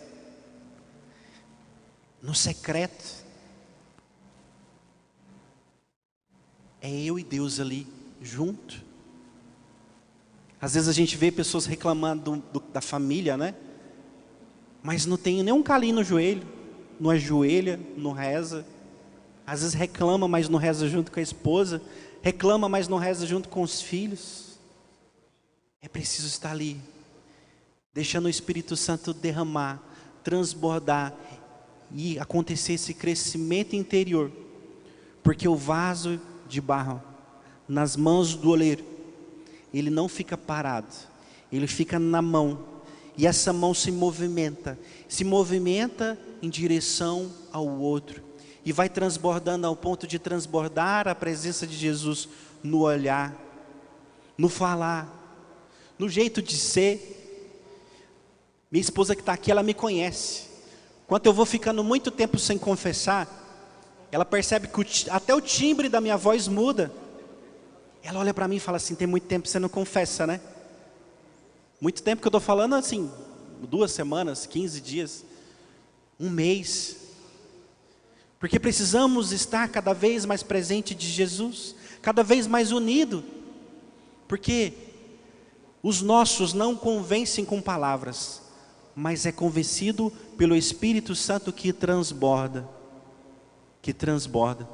No secreto. É eu e Deus ali, junto. Às vezes a gente vê pessoas reclamando da família, né? Mas não tem nem um calinho no joelho, não ajoelha, não reza. Às vezes reclama, mas não reza junto com a esposa. Reclama, mas não reza junto com os filhos. É preciso estar ali, deixando o Espírito Santo derramar, transbordar e acontecer esse crescimento interior. Porque o vaso de barro nas mãos do oleiro, ele não fica parado, ele fica na mão, e essa mão se movimenta em direção ao outro, e vai transbordando ao ponto de transbordar a presença de Jesus no olhar, no falar, no jeito de ser. Minha esposa que está aqui, ela me conhece. Quando eu vou ficando muito tempo sem confessar, ela percebe que até o timbre da minha voz muda. Ela olha para mim e fala assim: tem muito tempo que você não confessa, né? Muito tempo que eu estou falando assim, 2 semanas, 15 dias, 1 mês. Porque precisamos estar cada vez mais presente de Jesus, cada vez mais unido. Porque os nossos não convencem com palavras, mas é convencido pelo Espírito Santo que transborda. Que transborda.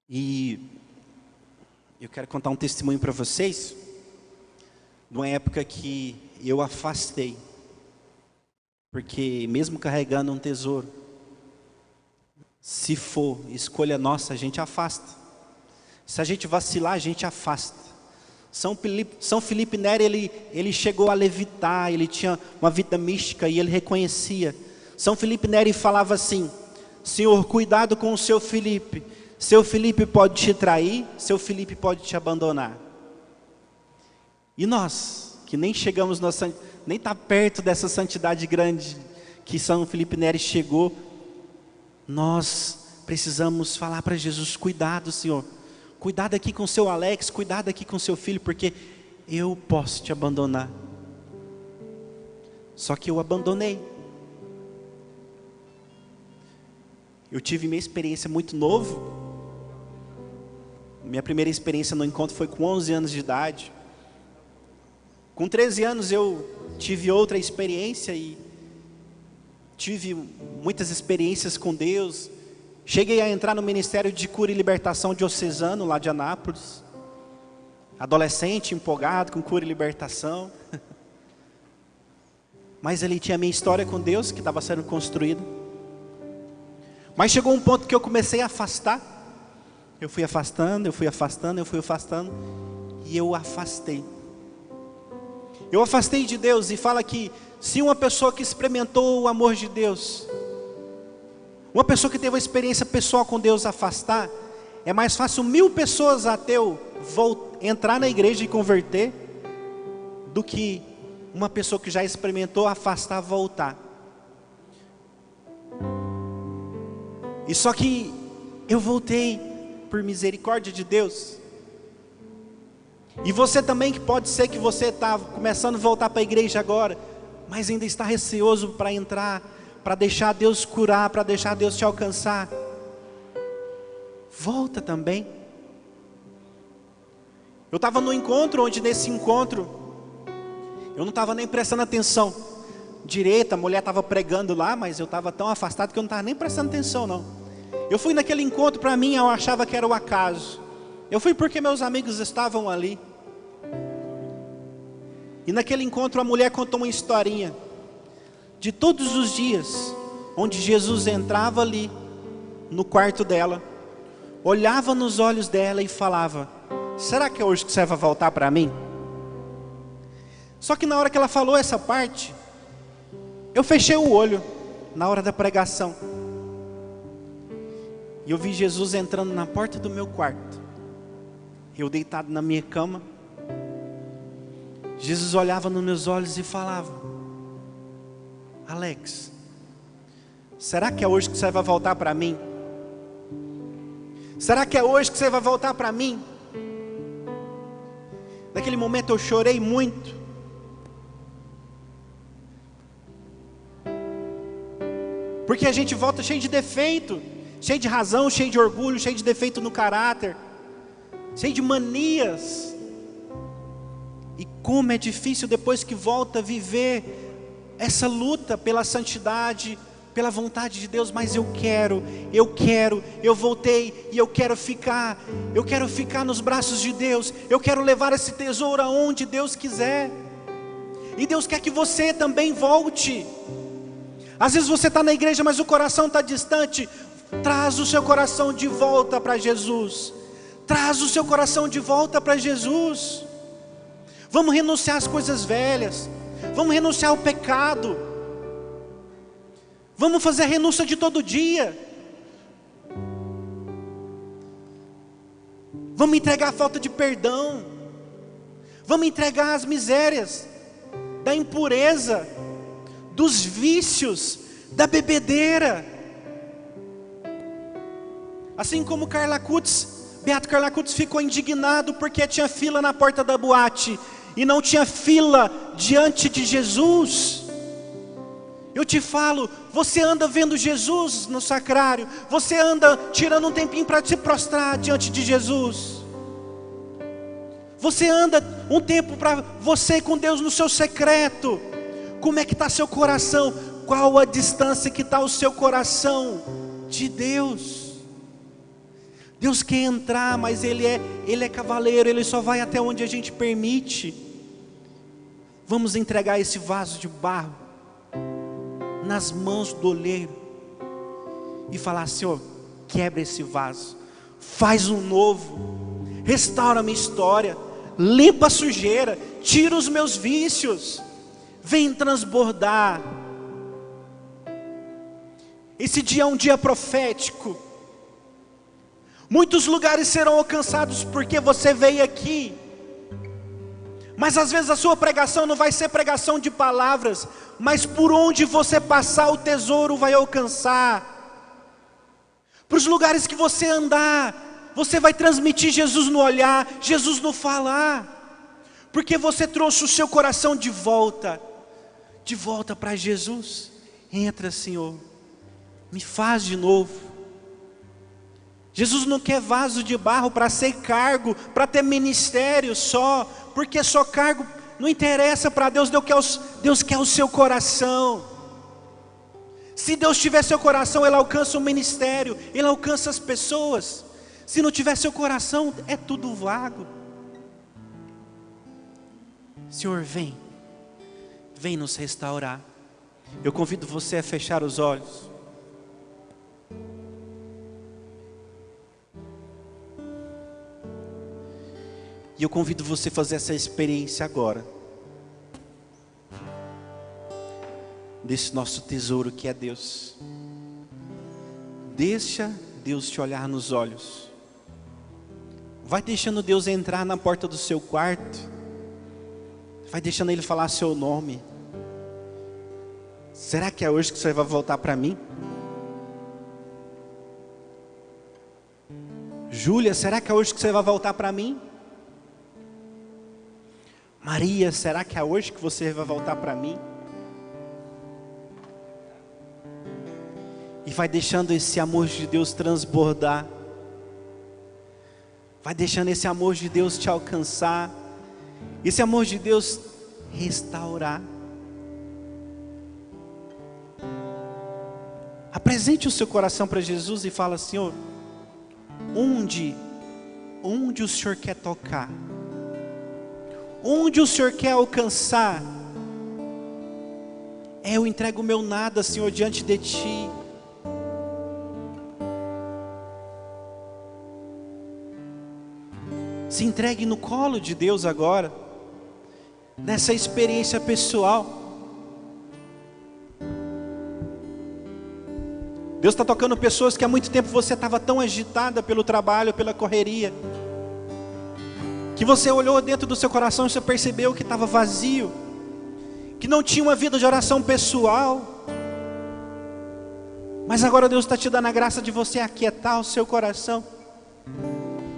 E eu quero contar um testemunho para vocês, de uma época que eu afastei, porque mesmo carregando um tesouro, se for escolha nossa, a gente afasta. Se a gente vacilar, a gente afasta. São Felipe Neri, ele chegou a levitar, ele tinha uma vida mística e ele reconhecia. São Felipe Neri falava assim: Senhor, cuidado com o seu Felipe. Seu Felipe pode te trair, seu Felipe pode te abandonar. E nós, que nem chegamos, nem está perto dessa santidade grande que São Felipe Neri chegou, nós precisamos falar para Jesus: cuidado, Senhor, cuidado aqui com o seu Alex, cuidado aqui com o seu filho, porque eu posso te abandonar. Só que eu abandonei. Eu tive minha experiência muito novo. Minha primeira experiência no encontro foi com 11 anos de idade. Com 13 anos eu tive outra experiência e tive muitas experiências com Deus. Cheguei a entrar no Ministério de Cura e Libertação diocesano lá de Anápolis. Adolescente, empolgado com cura e libertação. Mas ali tinha a minha história com Deus que estava sendo construída. Mas chegou um ponto que eu comecei a afastar. Eu fui afastando, e eu afastei. Eu afastei de Deus, e fala que se uma pessoa que experimentou o amor de Deus, uma pessoa que teve uma experiência pessoal com Deus afastar, é mais fácil 1000 pessoas ateu entrar na igreja e converter, do que uma pessoa que já experimentou afastar, voltar. E só que eu voltei por misericórdia de Deus. E você também, que pode ser que você está começando a voltar para a igreja agora, mas ainda está receoso para entrar, para deixar Deus curar, para deixar Deus te alcançar. Volta também. Eu estava no encontro, onde nesse encontro eu não estava nem prestando atenção direito, a mulher estava pregando lá, mas eu estava tão afastado que eu não estava nem prestando atenção não. Eu fui naquele encontro, para mim eu achava que era o acaso. Eu fui porque meus amigos estavam ali. E naquele encontro a mulher contou uma historinha de todos os dias onde Jesus entrava ali no quarto dela, olhava nos olhos dela e falava: será que é hoje que você vai voltar para mim? Só que na hora que ela falou essa parte, eu fechei o olho na hora da pregação. E eu vi Jesus entrando na porta do meu quarto. Eu deitado na minha cama. Jesus olhava nos meus olhos e falava: Alex, será que é hoje que você vai voltar para mim? Será que é hoje que você vai voltar para mim? Naquele momento eu chorei muito. Porque a gente volta cheio de defeito, cheio de razão, cheio de orgulho, cheio de defeito no caráter, cheio de manias. E como é difícil depois que volta a viver essa luta pela santidade, pela vontade de Deus. Mas eu voltei e eu quero ficar nos braços de Deus, eu quero levar esse tesouro aonde Deus quiser. E Deus quer que você também volte. Às vezes você está na igreja, mas o coração está distante. Traz o seu coração de volta para Jesus. Traz o seu coração de volta para Jesus. Vamos renunciar às coisas velhas. Vamos renunciar ao pecado. Vamos fazer a renúncia de todo dia. Vamos entregar a falta de perdão. Vamos entregar as misérias da impureza, dos vícios, da bebedeira. Assim como Beato Carla Cutts ficou indignado porque tinha fila na porta da boate e não tinha fila diante de Jesus. Eu te falo, você anda vendo Jesus no sacrário, você anda tirando um tempinho para se prostrar diante de Jesus, você anda um tempo para você com Deus no seu secreto. Como é que está seu coração? Qual a distância que está o seu coração de Deus? Deus quer entrar, mas Ele é cavaleiro, Ele só vai até onde a gente permite. Vamos entregar esse vaso de barro nas mãos do oleiro e falar: Senhor, quebra esse vaso, faz um novo, restaura a minha história, limpa a sujeira, tira os meus vícios, vem transbordar. Esse dia é um dia profético. Muitos lugares serão alcançados porque você veio aqui. Mas às vezes a sua pregação não vai ser pregação de palavras, mas por onde você passar o tesouro vai alcançar. Para os lugares que você andar, você vai transmitir Jesus no olhar, Jesus no falar, porque você trouxe o seu coração de volta para Jesus. Entra, Senhor, me faz de novo. Jesus não quer vaso de barro para ser cargo, para ter ministério só, porque só cargo não interessa para Deus. Deus quer o seu coração. Se Deus tiver seu coração, Ele alcança o ministério, Ele alcança as pessoas. Se não tiver seu coração, é tudo vago. Senhor, vem nos restaurar. Eu convido você a fechar os olhos. E eu convido você a fazer essa experiência agora, desse nosso tesouro que é Deus. Deixa Deus te olhar nos olhos. Vai deixando Deus entrar na porta do seu quarto. Vai deixando Ele falar seu nome. Será que é hoje que você vai voltar para mim? Júlia, será que é hoje que você vai voltar para mim? Maria, será que é hoje que você vai voltar para mim? E vai deixando esse amor de Deus transbordar. Vai deixando esse amor de Deus te alcançar. Esse amor de Deus restaurar. Apresente o seu coração para Jesus e fala: Senhor, onde o Senhor quer tocar? Onde o Senhor quer alcançar? Eu entrego o meu nada, Senhor, diante de Ti. Se entregue no colo de Deus agora, nessa experiência pessoal. Deus está tocando pessoas que há muito tempo você estava tão agitada pelo trabalho, pela correria, que você olhou dentro do seu coração e você percebeu que estava vazio, que não tinha uma vida de oração pessoal. Mas agora Deus está te dando a graça de você aquietar o seu coração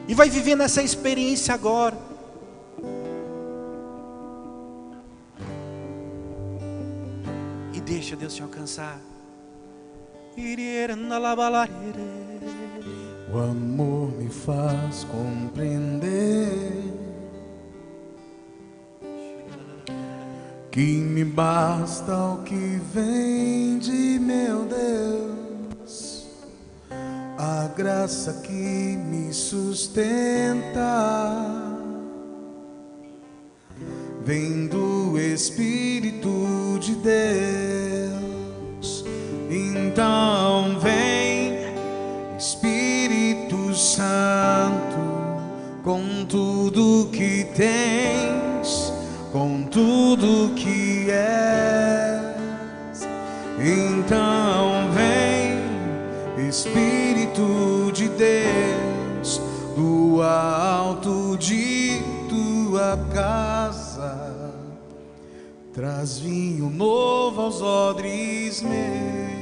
e vai vivendo essa experiência agora. E deixa Deus te alcançar. O amor me faz compreender que me basta o que vem de meu Deus, a graça que me sustenta vem do Espírito de Deus. Então vem, Espírito Santo, com tudo que tens, com tudo que és. Então vem, Espírito de Deus, do alto de tua casa, traz vinho novo aos odres meus.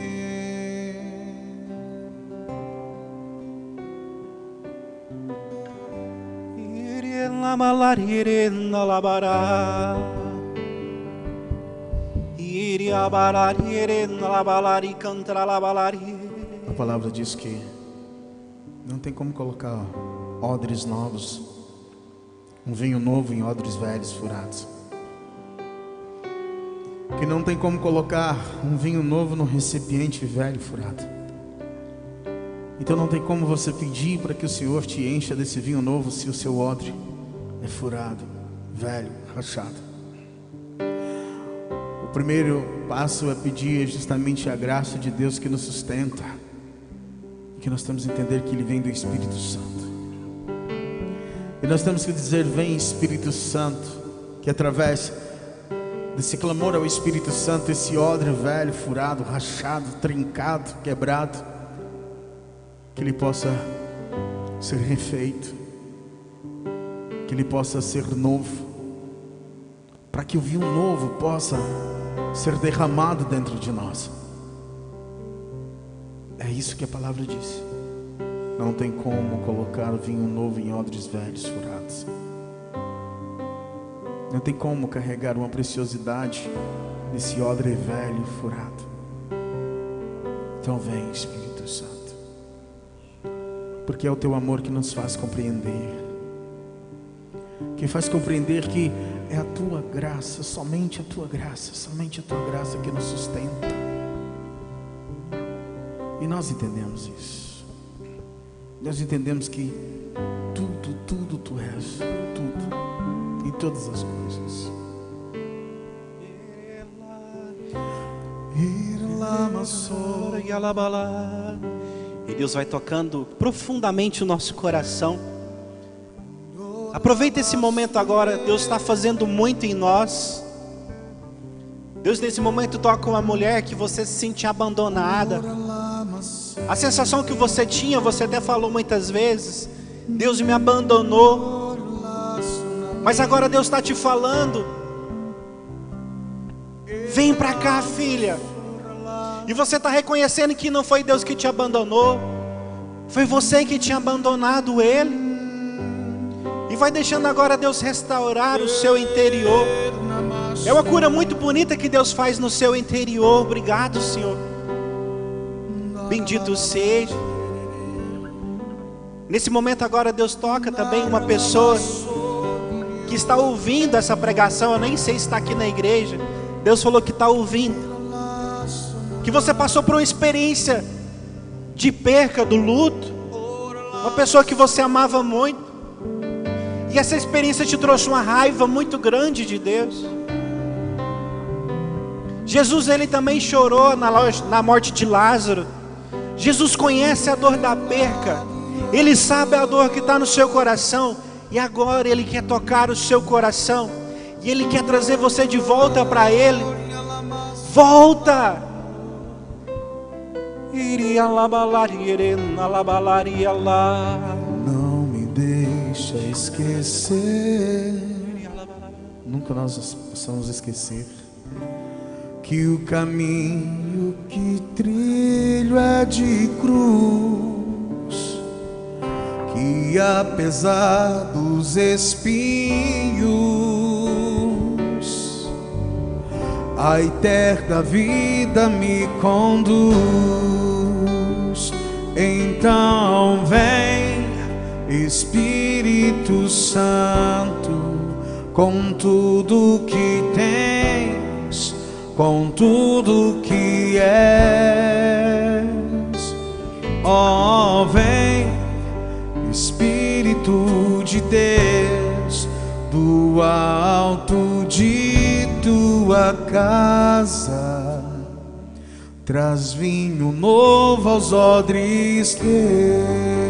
A palavra diz que não tem como colocar odres novos, um vinho novo em odres velhos furados. Que não tem como colocar um vinho novo no recipiente velho furado. Então não tem como você pedir para que o Senhor te encha desse vinho novo se o seu odre é furado, velho, rachado. O primeiro passo é pedir justamente a graça de Deus que nos sustenta, e que nós temos que entender que Ele vem do Espírito Santo. E nós temos que dizer: vem Espírito Santo, que através desse clamor ao Espírito Santo, esse odre velho, furado, rachado, trincado, quebrado, que ele possa ser refeito, que ele possa ser novo, para que o vinho novo possa ser derramado dentro de nós. É isso que a palavra diz. Não tem como colocar o vinho novo em odres velhos furados. Não tem como carregar uma preciosidade nesse odre velho furado. Então vem Espírito Santo, porque é o teu amor que nos faz compreender, que faz compreender que é a tua graça, somente a tua graça que nos sustenta. E nós entendemos isso. Nós entendemos que tudo tu és, tudo, em todas as coisas. E Deus vai tocando profundamente o nosso coração. Aproveita esse momento agora. Deus está fazendo muito em nós. Deus nesse momento toca uma mulher que você se sente abandonada. A sensação que você tinha, você até falou muitas vezes: Deus me abandonou. Mas agora Deus está te falando: vem para cá, filha. E você está reconhecendo que não foi Deus que te abandonou, foi você que tinha abandonado Ele. E vai deixando agora Deus restaurar o seu interior. É uma cura muito bonita que Deus faz no seu interior. Obrigado, Senhor. Bendito seja. Nesse momento agora Deus toca também uma pessoa que está ouvindo essa pregação. Eu nem sei se está aqui na igreja. Deus falou que está ouvindo, que você passou por uma experiência de perca, do luto, uma pessoa que você amava muito, e essa experiência te trouxe uma raiva muito grande de Deus. Jesus, ele também chorou na morte de Lázaro. Jesus conhece a dor da perca, Ele sabe a dor que está no seu coração, e agora Ele quer tocar o seu coração, e Ele quer trazer você de volta para Ele. Volta! Não me deixa esquecer, nunca nós possamos esquecer, que o caminho que trilho é de cruz, que apesar dos espinhos, a eterna vida me conduz. Então vem Espírito Santo, com tudo que tens, com tudo que és. Oh, vem Espírito de Deus, do alto de tua casa, traz vinho novo aos odres teus.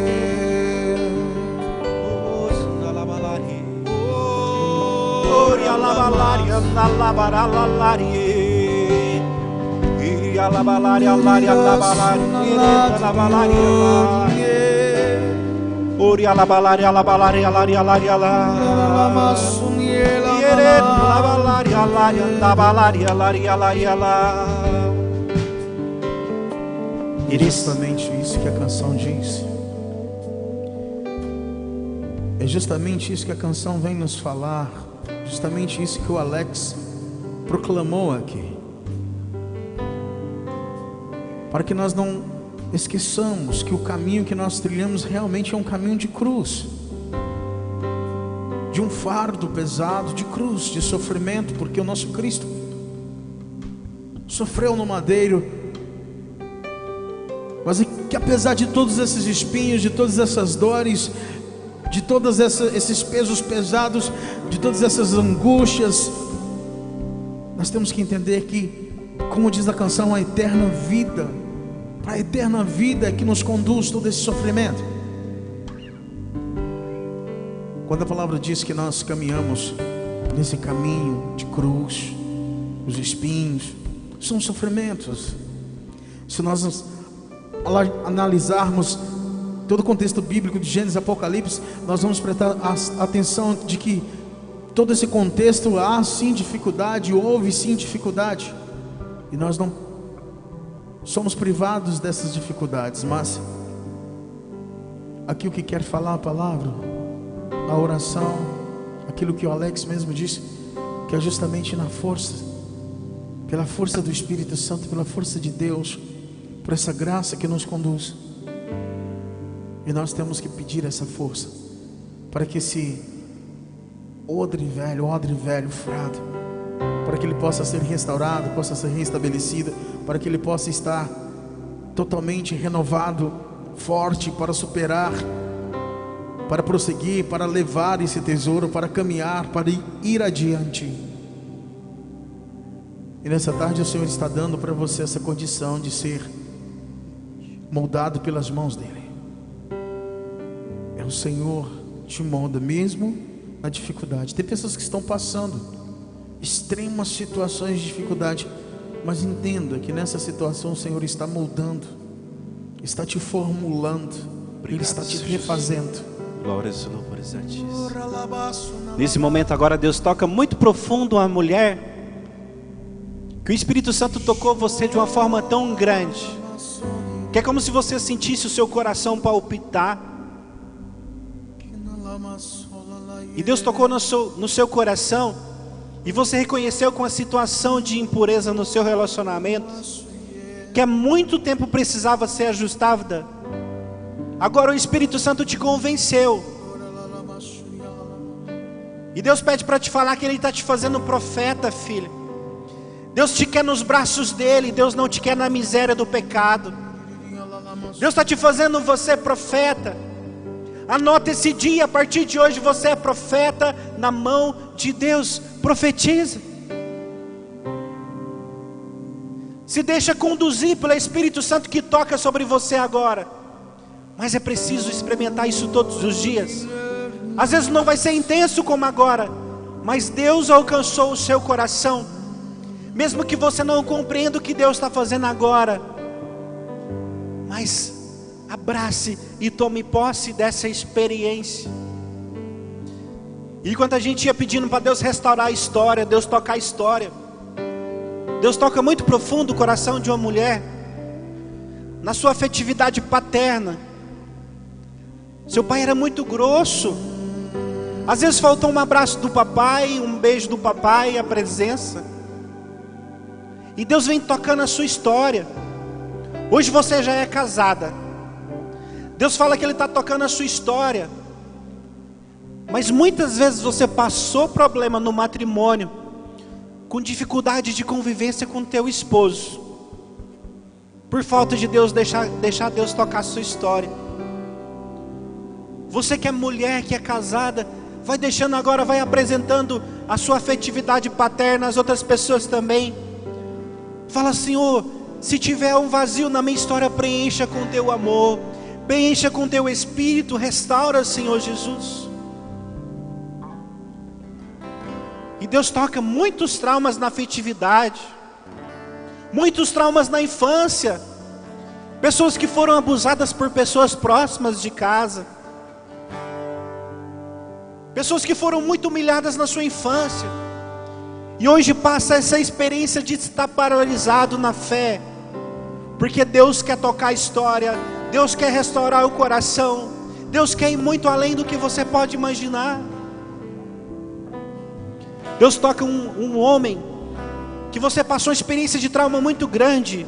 É justamente isso que a canção diz. É justamente isso que a canção vem nos falar. Justamente isso que o Alex proclamou aqui. Para que nós não esqueçamos que o caminho que nós trilhamos realmente é um caminho de cruz, de um fardo pesado, de cruz, de sofrimento, porque o nosso Cristo sofreu no madeiro. Mas que apesar de todos esses espinhos, de todas essas dores, de todos esses pesos pesados, de todas essas angústias, nós temos que entender que, como diz a canção, a eterna vida, a eterna vida é que nos conduz todo esse sofrimento. Quando a palavra diz que nós caminhamos nesse caminho de cruz, os espinhos são sofrimentos. Se nós analisarmos todo o contexto bíblico de Gênesis e Apocalipse, nós vamos prestar atenção de que todo esse contexto há sim dificuldade, houve sim dificuldade, e nós não somos privados dessas dificuldades. Mas aqui o que quer falar a palavra, a oração, aquilo que o Alex mesmo disse, que é justamente na força, pela força do Espírito Santo, pela força de Deus, por essa graça que nos conduz. E nós temos que pedir essa força, para que esse odre velho, frado, para que ele possa ser restaurado, possa ser restabelecido, para que ele possa estar totalmente renovado, forte, para superar, para prosseguir, para levar esse tesouro, para caminhar, para ir adiante. E nessa tarde o Senhor está dando para você essa condição de ser moldado pelas mãos dele. É o Senhor te molda mesmo na dificuldade. Tem pessoas que estão passando extremas situações de dificuldade, mas entenda que nessa situação o Senhor está moldando, está te formulando. Obrigado, Ele está te refazendo. Glórias e louvores a Ti. Nesse momento agora Deus toca muito profundo a mulher, que o Espírito Santo tocou você de uma forma tão grande, que é como se você sentisse o seu coração palpitar. E Deus tocou no seu coração, e você reconheceu com a situação de impureza no seu relacionamento, que há muito tempo precisava ser ajustada. Agora o Espírito Santo te convenceu, e Deus pede para te falar que Ele está te fazendo profeta, filha. Deus te quer nos braços dEle, Deus não te quer na miséria do pecado. Deus está te fazendo você profeta. Anota esse dia, a partir de hoje você é profeta na mão de Deus. Profetiza. Se deixa conduzir pelo Espírito Santo que toca sobre você agora. Mas é preciso experimentar isso todos os dias. Às vezes não vai ser intenso como agora, mas Deus alcançou o seu coração. Mesmo que você não compreenda o que Deus está fazendo agora, mas abrace e tome posse dessa experiência. E enquanto a gente ia pedindo para Deus restaurar a história, Deus tocar a história, Deus toca muito profundo o coração de uma mulher, na sua afetividade paterna. Seu pai era muito grosso, às vezes faltou um abraço do papai, um beijo do papai, a presença. E Deus vem tocando a sua história. Hoje você já é casada, Deus fala que Ele está tocando a sua história. Mas muitas vezes você passou problema no matrimônio, com dificuldade de convivência com teu esposo, por falta de Deus deixar Deus tocar a sua história. Você que é mulher, que é casada, vai deixando agora, vai apresentando a sua afetividade paterna às outras pessoas também. Fala: Senhor, se tiver um vazio na minha história, preencha com teu amor, preencha com teu Espírito, restaura, Senhor Jesus. E Deus toca muitos traumas na afetividade, muitos traumas na infância, pessoas que foram abusadas por pessoas próximas de casa, pessoas que foram muito humilhadas na sua infância, E hoje passa essa experiência de estar paralisado na fé, porque Deus quer tocar a história, Deus quer restaurar o coração, Deus quer ir muito além do que você pode imaginar. Deus toca um homem que você passou uma experiência de trauma muito grande.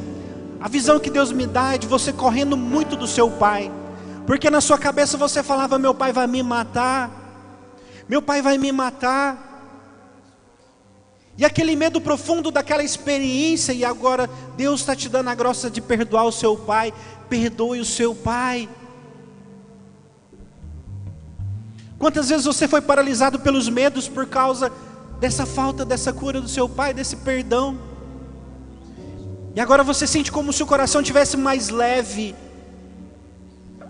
A visão que Deus me dá é de você correndo muito do seu pai, porque na sua cabeça você falava: meu pai vai me matar, meu pai vai me matar. E aquele medo profundo daquela experiência, e agora Deus está te dando a graça de perdoar o seu pai. Perdoe o seu pai. Quantas vezes você foi paralisado pelos medos por causa dessa falta, dessa cura do seu pai, desse perdão? E agora você sente como se o coração tivesse mais leve,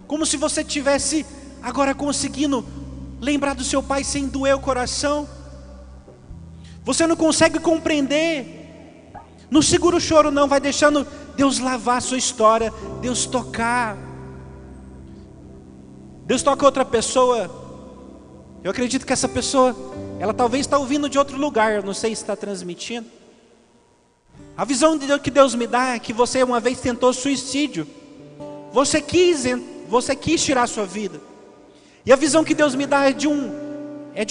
como se você tivesse agora conseguindo lembrar do seu pai sem doer o coração. Você não consegue compreender. Não segura o choro não, vai deixando Deus lavar a sua história, Deus tocar. Deus toca outra pessoa. Eu acredito que essa pessoa, ela talvez está ouvindo de outro lugar, eu não sei se está transmitindo. A visão que Deus me dá é que você uma vez tentou suicídio. Você quis tirar a sua vida. E a visão que Deus me dá é de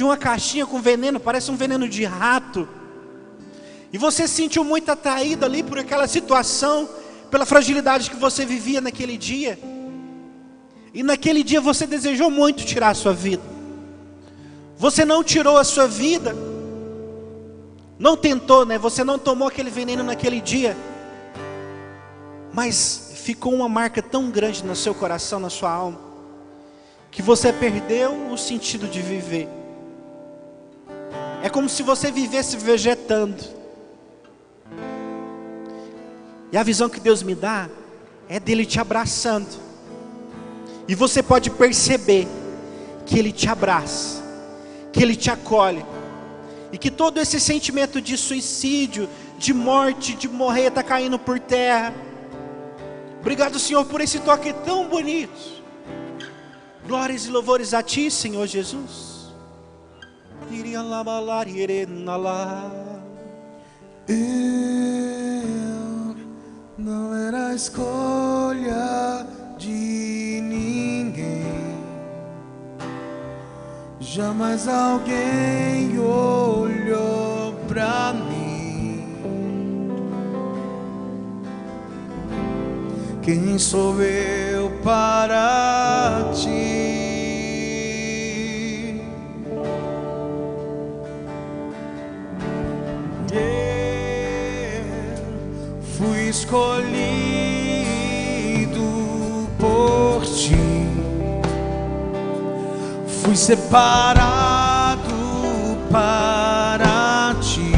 uma caixinha com veneno, parece um veneno de rato. E você se sentiu muito atraído ali por aquela situação, pela fragilidade que você vivia naquele dia. E naquele dia você desejou muito tirar a sua vida. Você não tirou a sua vida, não tentou, né? Você não tomou aquele veneno naquele dia, mas ficou uma marca tão grande no seu coração, na sua alma, que você perdeu o sentido de viver. É como se você vivesse vegetando. E a visão que Deus me dá é dele te abraçando. E você pode perceber que ele te abraça, que ele te acolhe, e que todo esse sentimento de suicídio, de morte, de morrer, está caindo por terra. Obrigado, Senhor, por esse toque tão bonito. Glórias e louvores a Ti, Senhor Jesus. Eu não era a escolha de ninguém. Jamais alguém olhou pra mim. Quem sou eu para ti? Fui escolhido por ti. Fui separado para ti.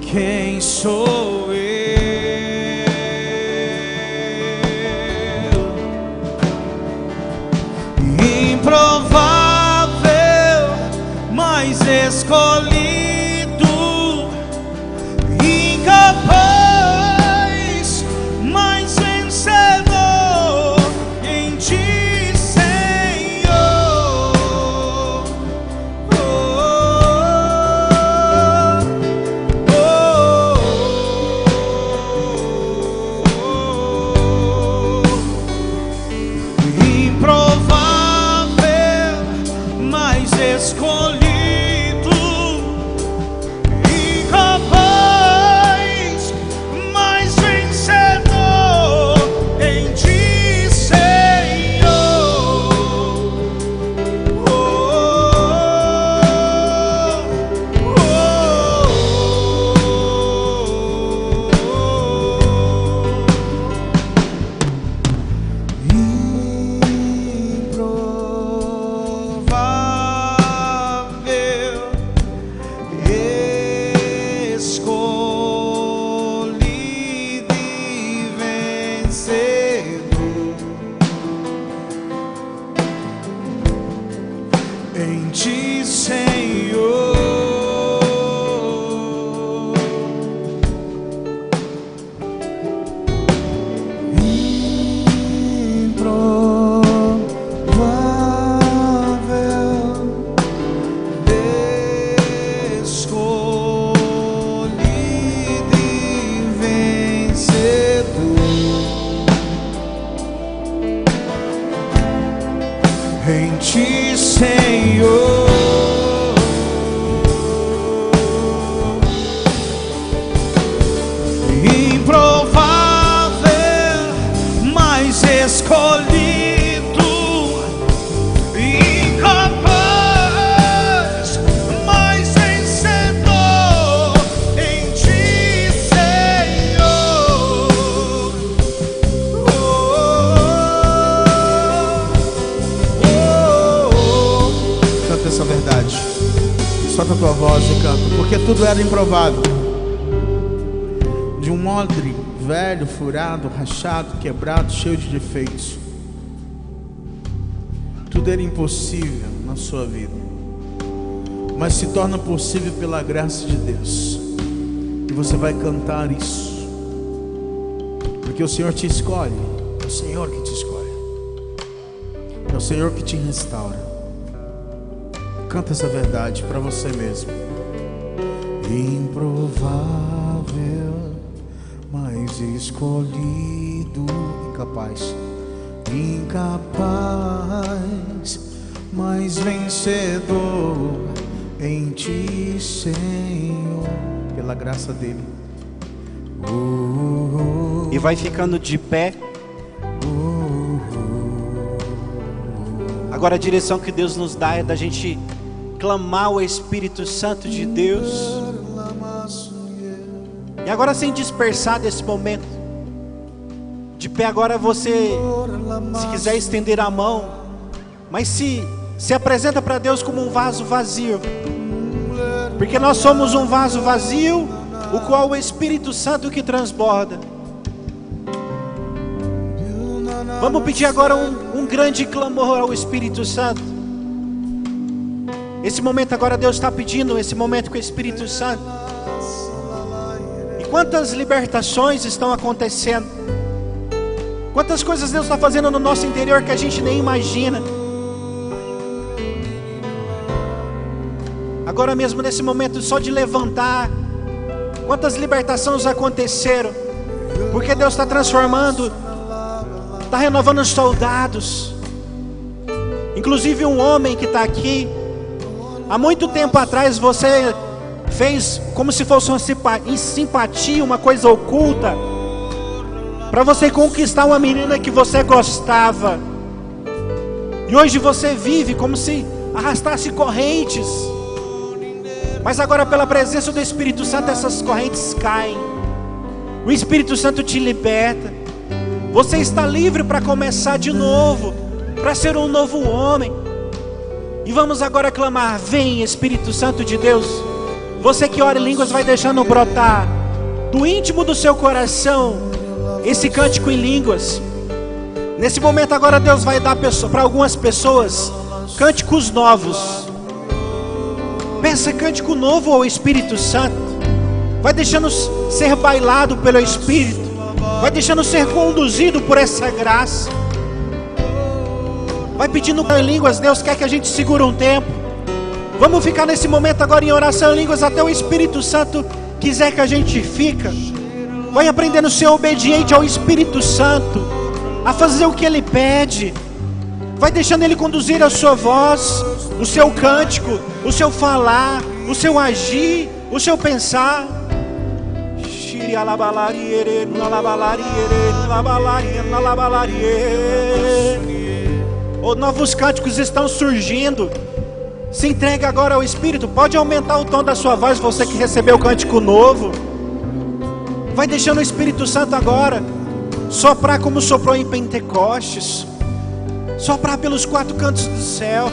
Quem sou eu? Improvável, mas escolhido. Incapaz, mas vencedor em ti, Senhor. Oh, oh, oh. Improvável, mas escolhido. tudo era improvável. De um odre velho, furado, rachado, quebrado, cheio de defeitos. Tudo era impossível na sua vida, mas se torna possível pela graça de Deus. E você vai cantar isso, porque o Senhor te escolhe. É o Senhor que te escolhe, é o Senhor que te restaura. Canta essa verdade para você mesmo. Improvável, mas escolhido. Incapaz, incapaz, mas vencedor em ti, Senhor, pela graça dele. E vai ficando de pé. Agora a direção que Deus nos dá é da gente clamar o Espírito Santo de Deus. E agora, sem dispersar desse momento, de pé agora, você, se quiser estender a mão, mas se apresenta para Deus como um vaso vazio, porque nós somos um vaso vazio, o qual o Espírito Santo que transborda. Vamos pedir agora um grande clamor ao Espírito Santo. Esse momento agora Deus está pedindo, esse momento com o Espírito Santo. E quantas libertações estão acontecendo, quantas coisas Deus está fazendo no nosso interior que a gente nem imagina. Agora mesmo nesse momento só de levantar, quantas libertações aconteceram, porque Deus está transformando, está renovando os soldados. Inclusive um homem que está aqui, há muito tempo atrás você fez como se fosse uma simpatia, uma coisa oculta, para você conquistar uma menina que você gostava. E hoje você vive como se arrastasse correntes, mas agora pela presença do Espírito Santo essas correntes caem. O Espírito Santo te liberta. Você está livre para começar de novo, para ser um novo homem. E vamos agora clamar: vem Espírito Santo de Deus. Você que ora em línguas, vai deixando brotar do íntimo do seu coração esse cântico em línguas. Nesse momento agora Deus vai dar para algumas pessoas cânticos novos. Peça cântico novo ao Espírito Santo. Vai deixando ser bailado pelo Espírito, vai deixando ser conduzido por essa graça. Vai pedindo em línguas. Deus quer que a gente segure um tempo. Vamos ficar nesse momento agora em oração em línguas até o Espírito Santo quiser que a gente fica. Vai aprendendo a ser obediente ao Espírito Santo, a fazer o que Ele pede. Vai deixando Ele conduzir a sua voz, o seu cântico, o seu falar, o seu agir, o seu pensar. Novos cânticos estão surgindo. Se entregue agora ao Espírito. Pode aumentar o tom da sua voz, você que recebeu o cântico novo. Vai deixando o Espírito Santo agora soprar como soprou em Pentecostes, soprar pelos quatro cantos do céu.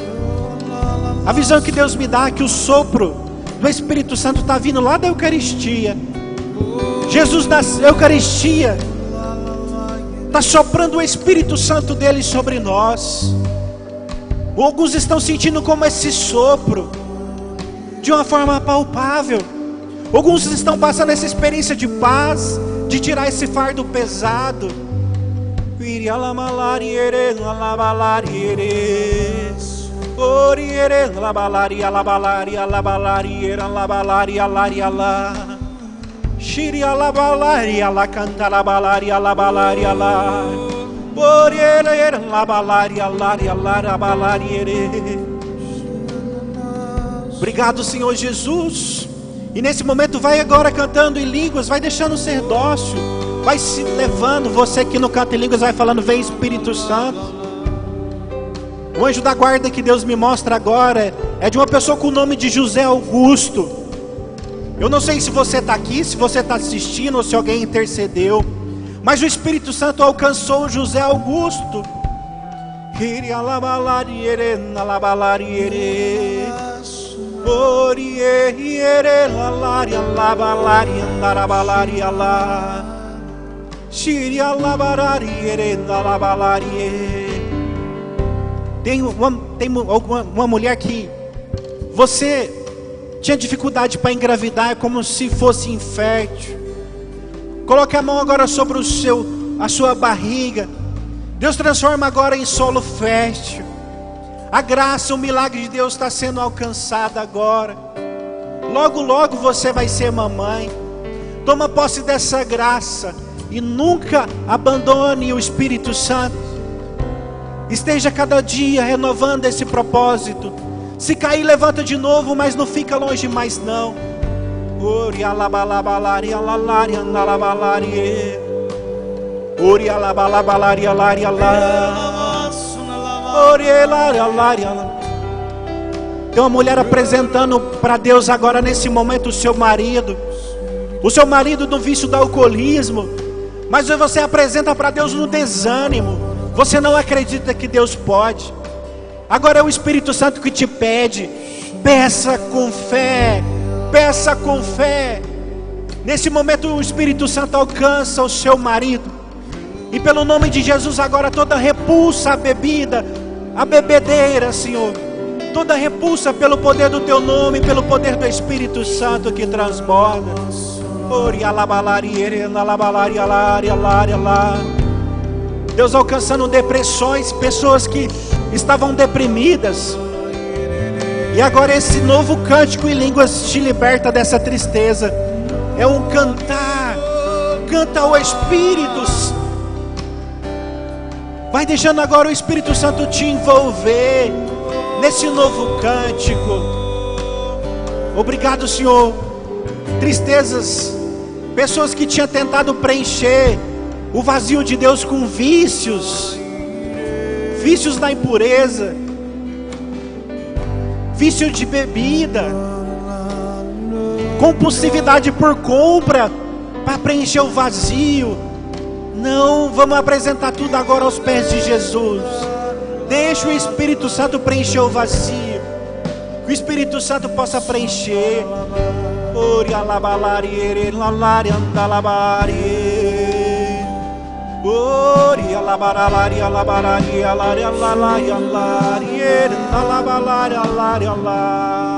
A visão que Deus me dá é que o sopro do Espírito Santo está vindo lá da Eucaristia. Jesus da Eucaristia está soprando o Espírito Santo dele sobre nós. Alguns estão sentindo como esse sopro de uma forma palpável. Alguns estão passando essa experiência de paz, de tirar esse fardo pesado. Obrigado, Senhor Jesus. E nesse momento vai agora cantando em línguas, vai deixando ser dócil, vai se levando. Você que não canta em línguas vai falando: vem Espírito Santo. O anjo da guarda que Deus me mostra agora é de uma pessoa com o nome de José Augusto. Eu não sei se você está aqui, se você está assistindo ou se alguém intercedeu, mas o Espírito Santo alcançou José Augusto. Oriere la laria la balaria andara balaria la. Shiria la balaria la balaria. Tem uma mulher que você tinha dificuldade para engravidar, é como se fosse infértil. Coloque a mão agora sobre a sua barriga. Deus transforma agora em solo fértil. A graça, o milagre de Deus está sendo alcançado agora. Logo, logo você vai ser mamãe. Toma posse dessa graça e nunca abandone o Espírito Santo. Esteja cada dia renovando esse propósito. Se cair, levanta de novo, mas não fica longe mais não. Ori alabalabalaria lalaria nalabalaria. Ori alabalabalaria laria la. Tem uma mulher apresentando para Deus agora nesse momento o seu marido no vício do alcoolismo, mas você apresenta para Deus no desânimo. Você não acredita que Deus pode. Agora é o Espírito Santo que te pede. Peça com fé, peça com fé. Nesse momento o Espírito Santo alcança o seu marido, e pelo nome de Jesus agora toda repulsa à bebida, a bebedeira, Senhor, toda repulsa pelo poder do Teu nome, pelo poder do Espírito Santo que transborda. Deus alcançando depressões, pessoas que estavam deprimidas, e agora esse novo cântico em línguas te liberta dessa tristeza. É um cantar, canta ao Espírito. Vai deixando agora o Espírito Santo te envolver nesse novo cântico. Obrigado, Senhor. Tristezas, pessoas que tinham tentado preencher o vazio de Deus com vícios da impureza, vício de bebida, compulsividade por compra para preencher o vazio. Não, vamos apresentar tudo agora aos pés de Jesus. Deixa o Espírito Santo preencher o vazio. Que o Espírito Santo possa preencher. Ori alabalari, lalari andalabari. Ori alabaralari, alabarari, alari, alari, alari, alabalari, alari, alari.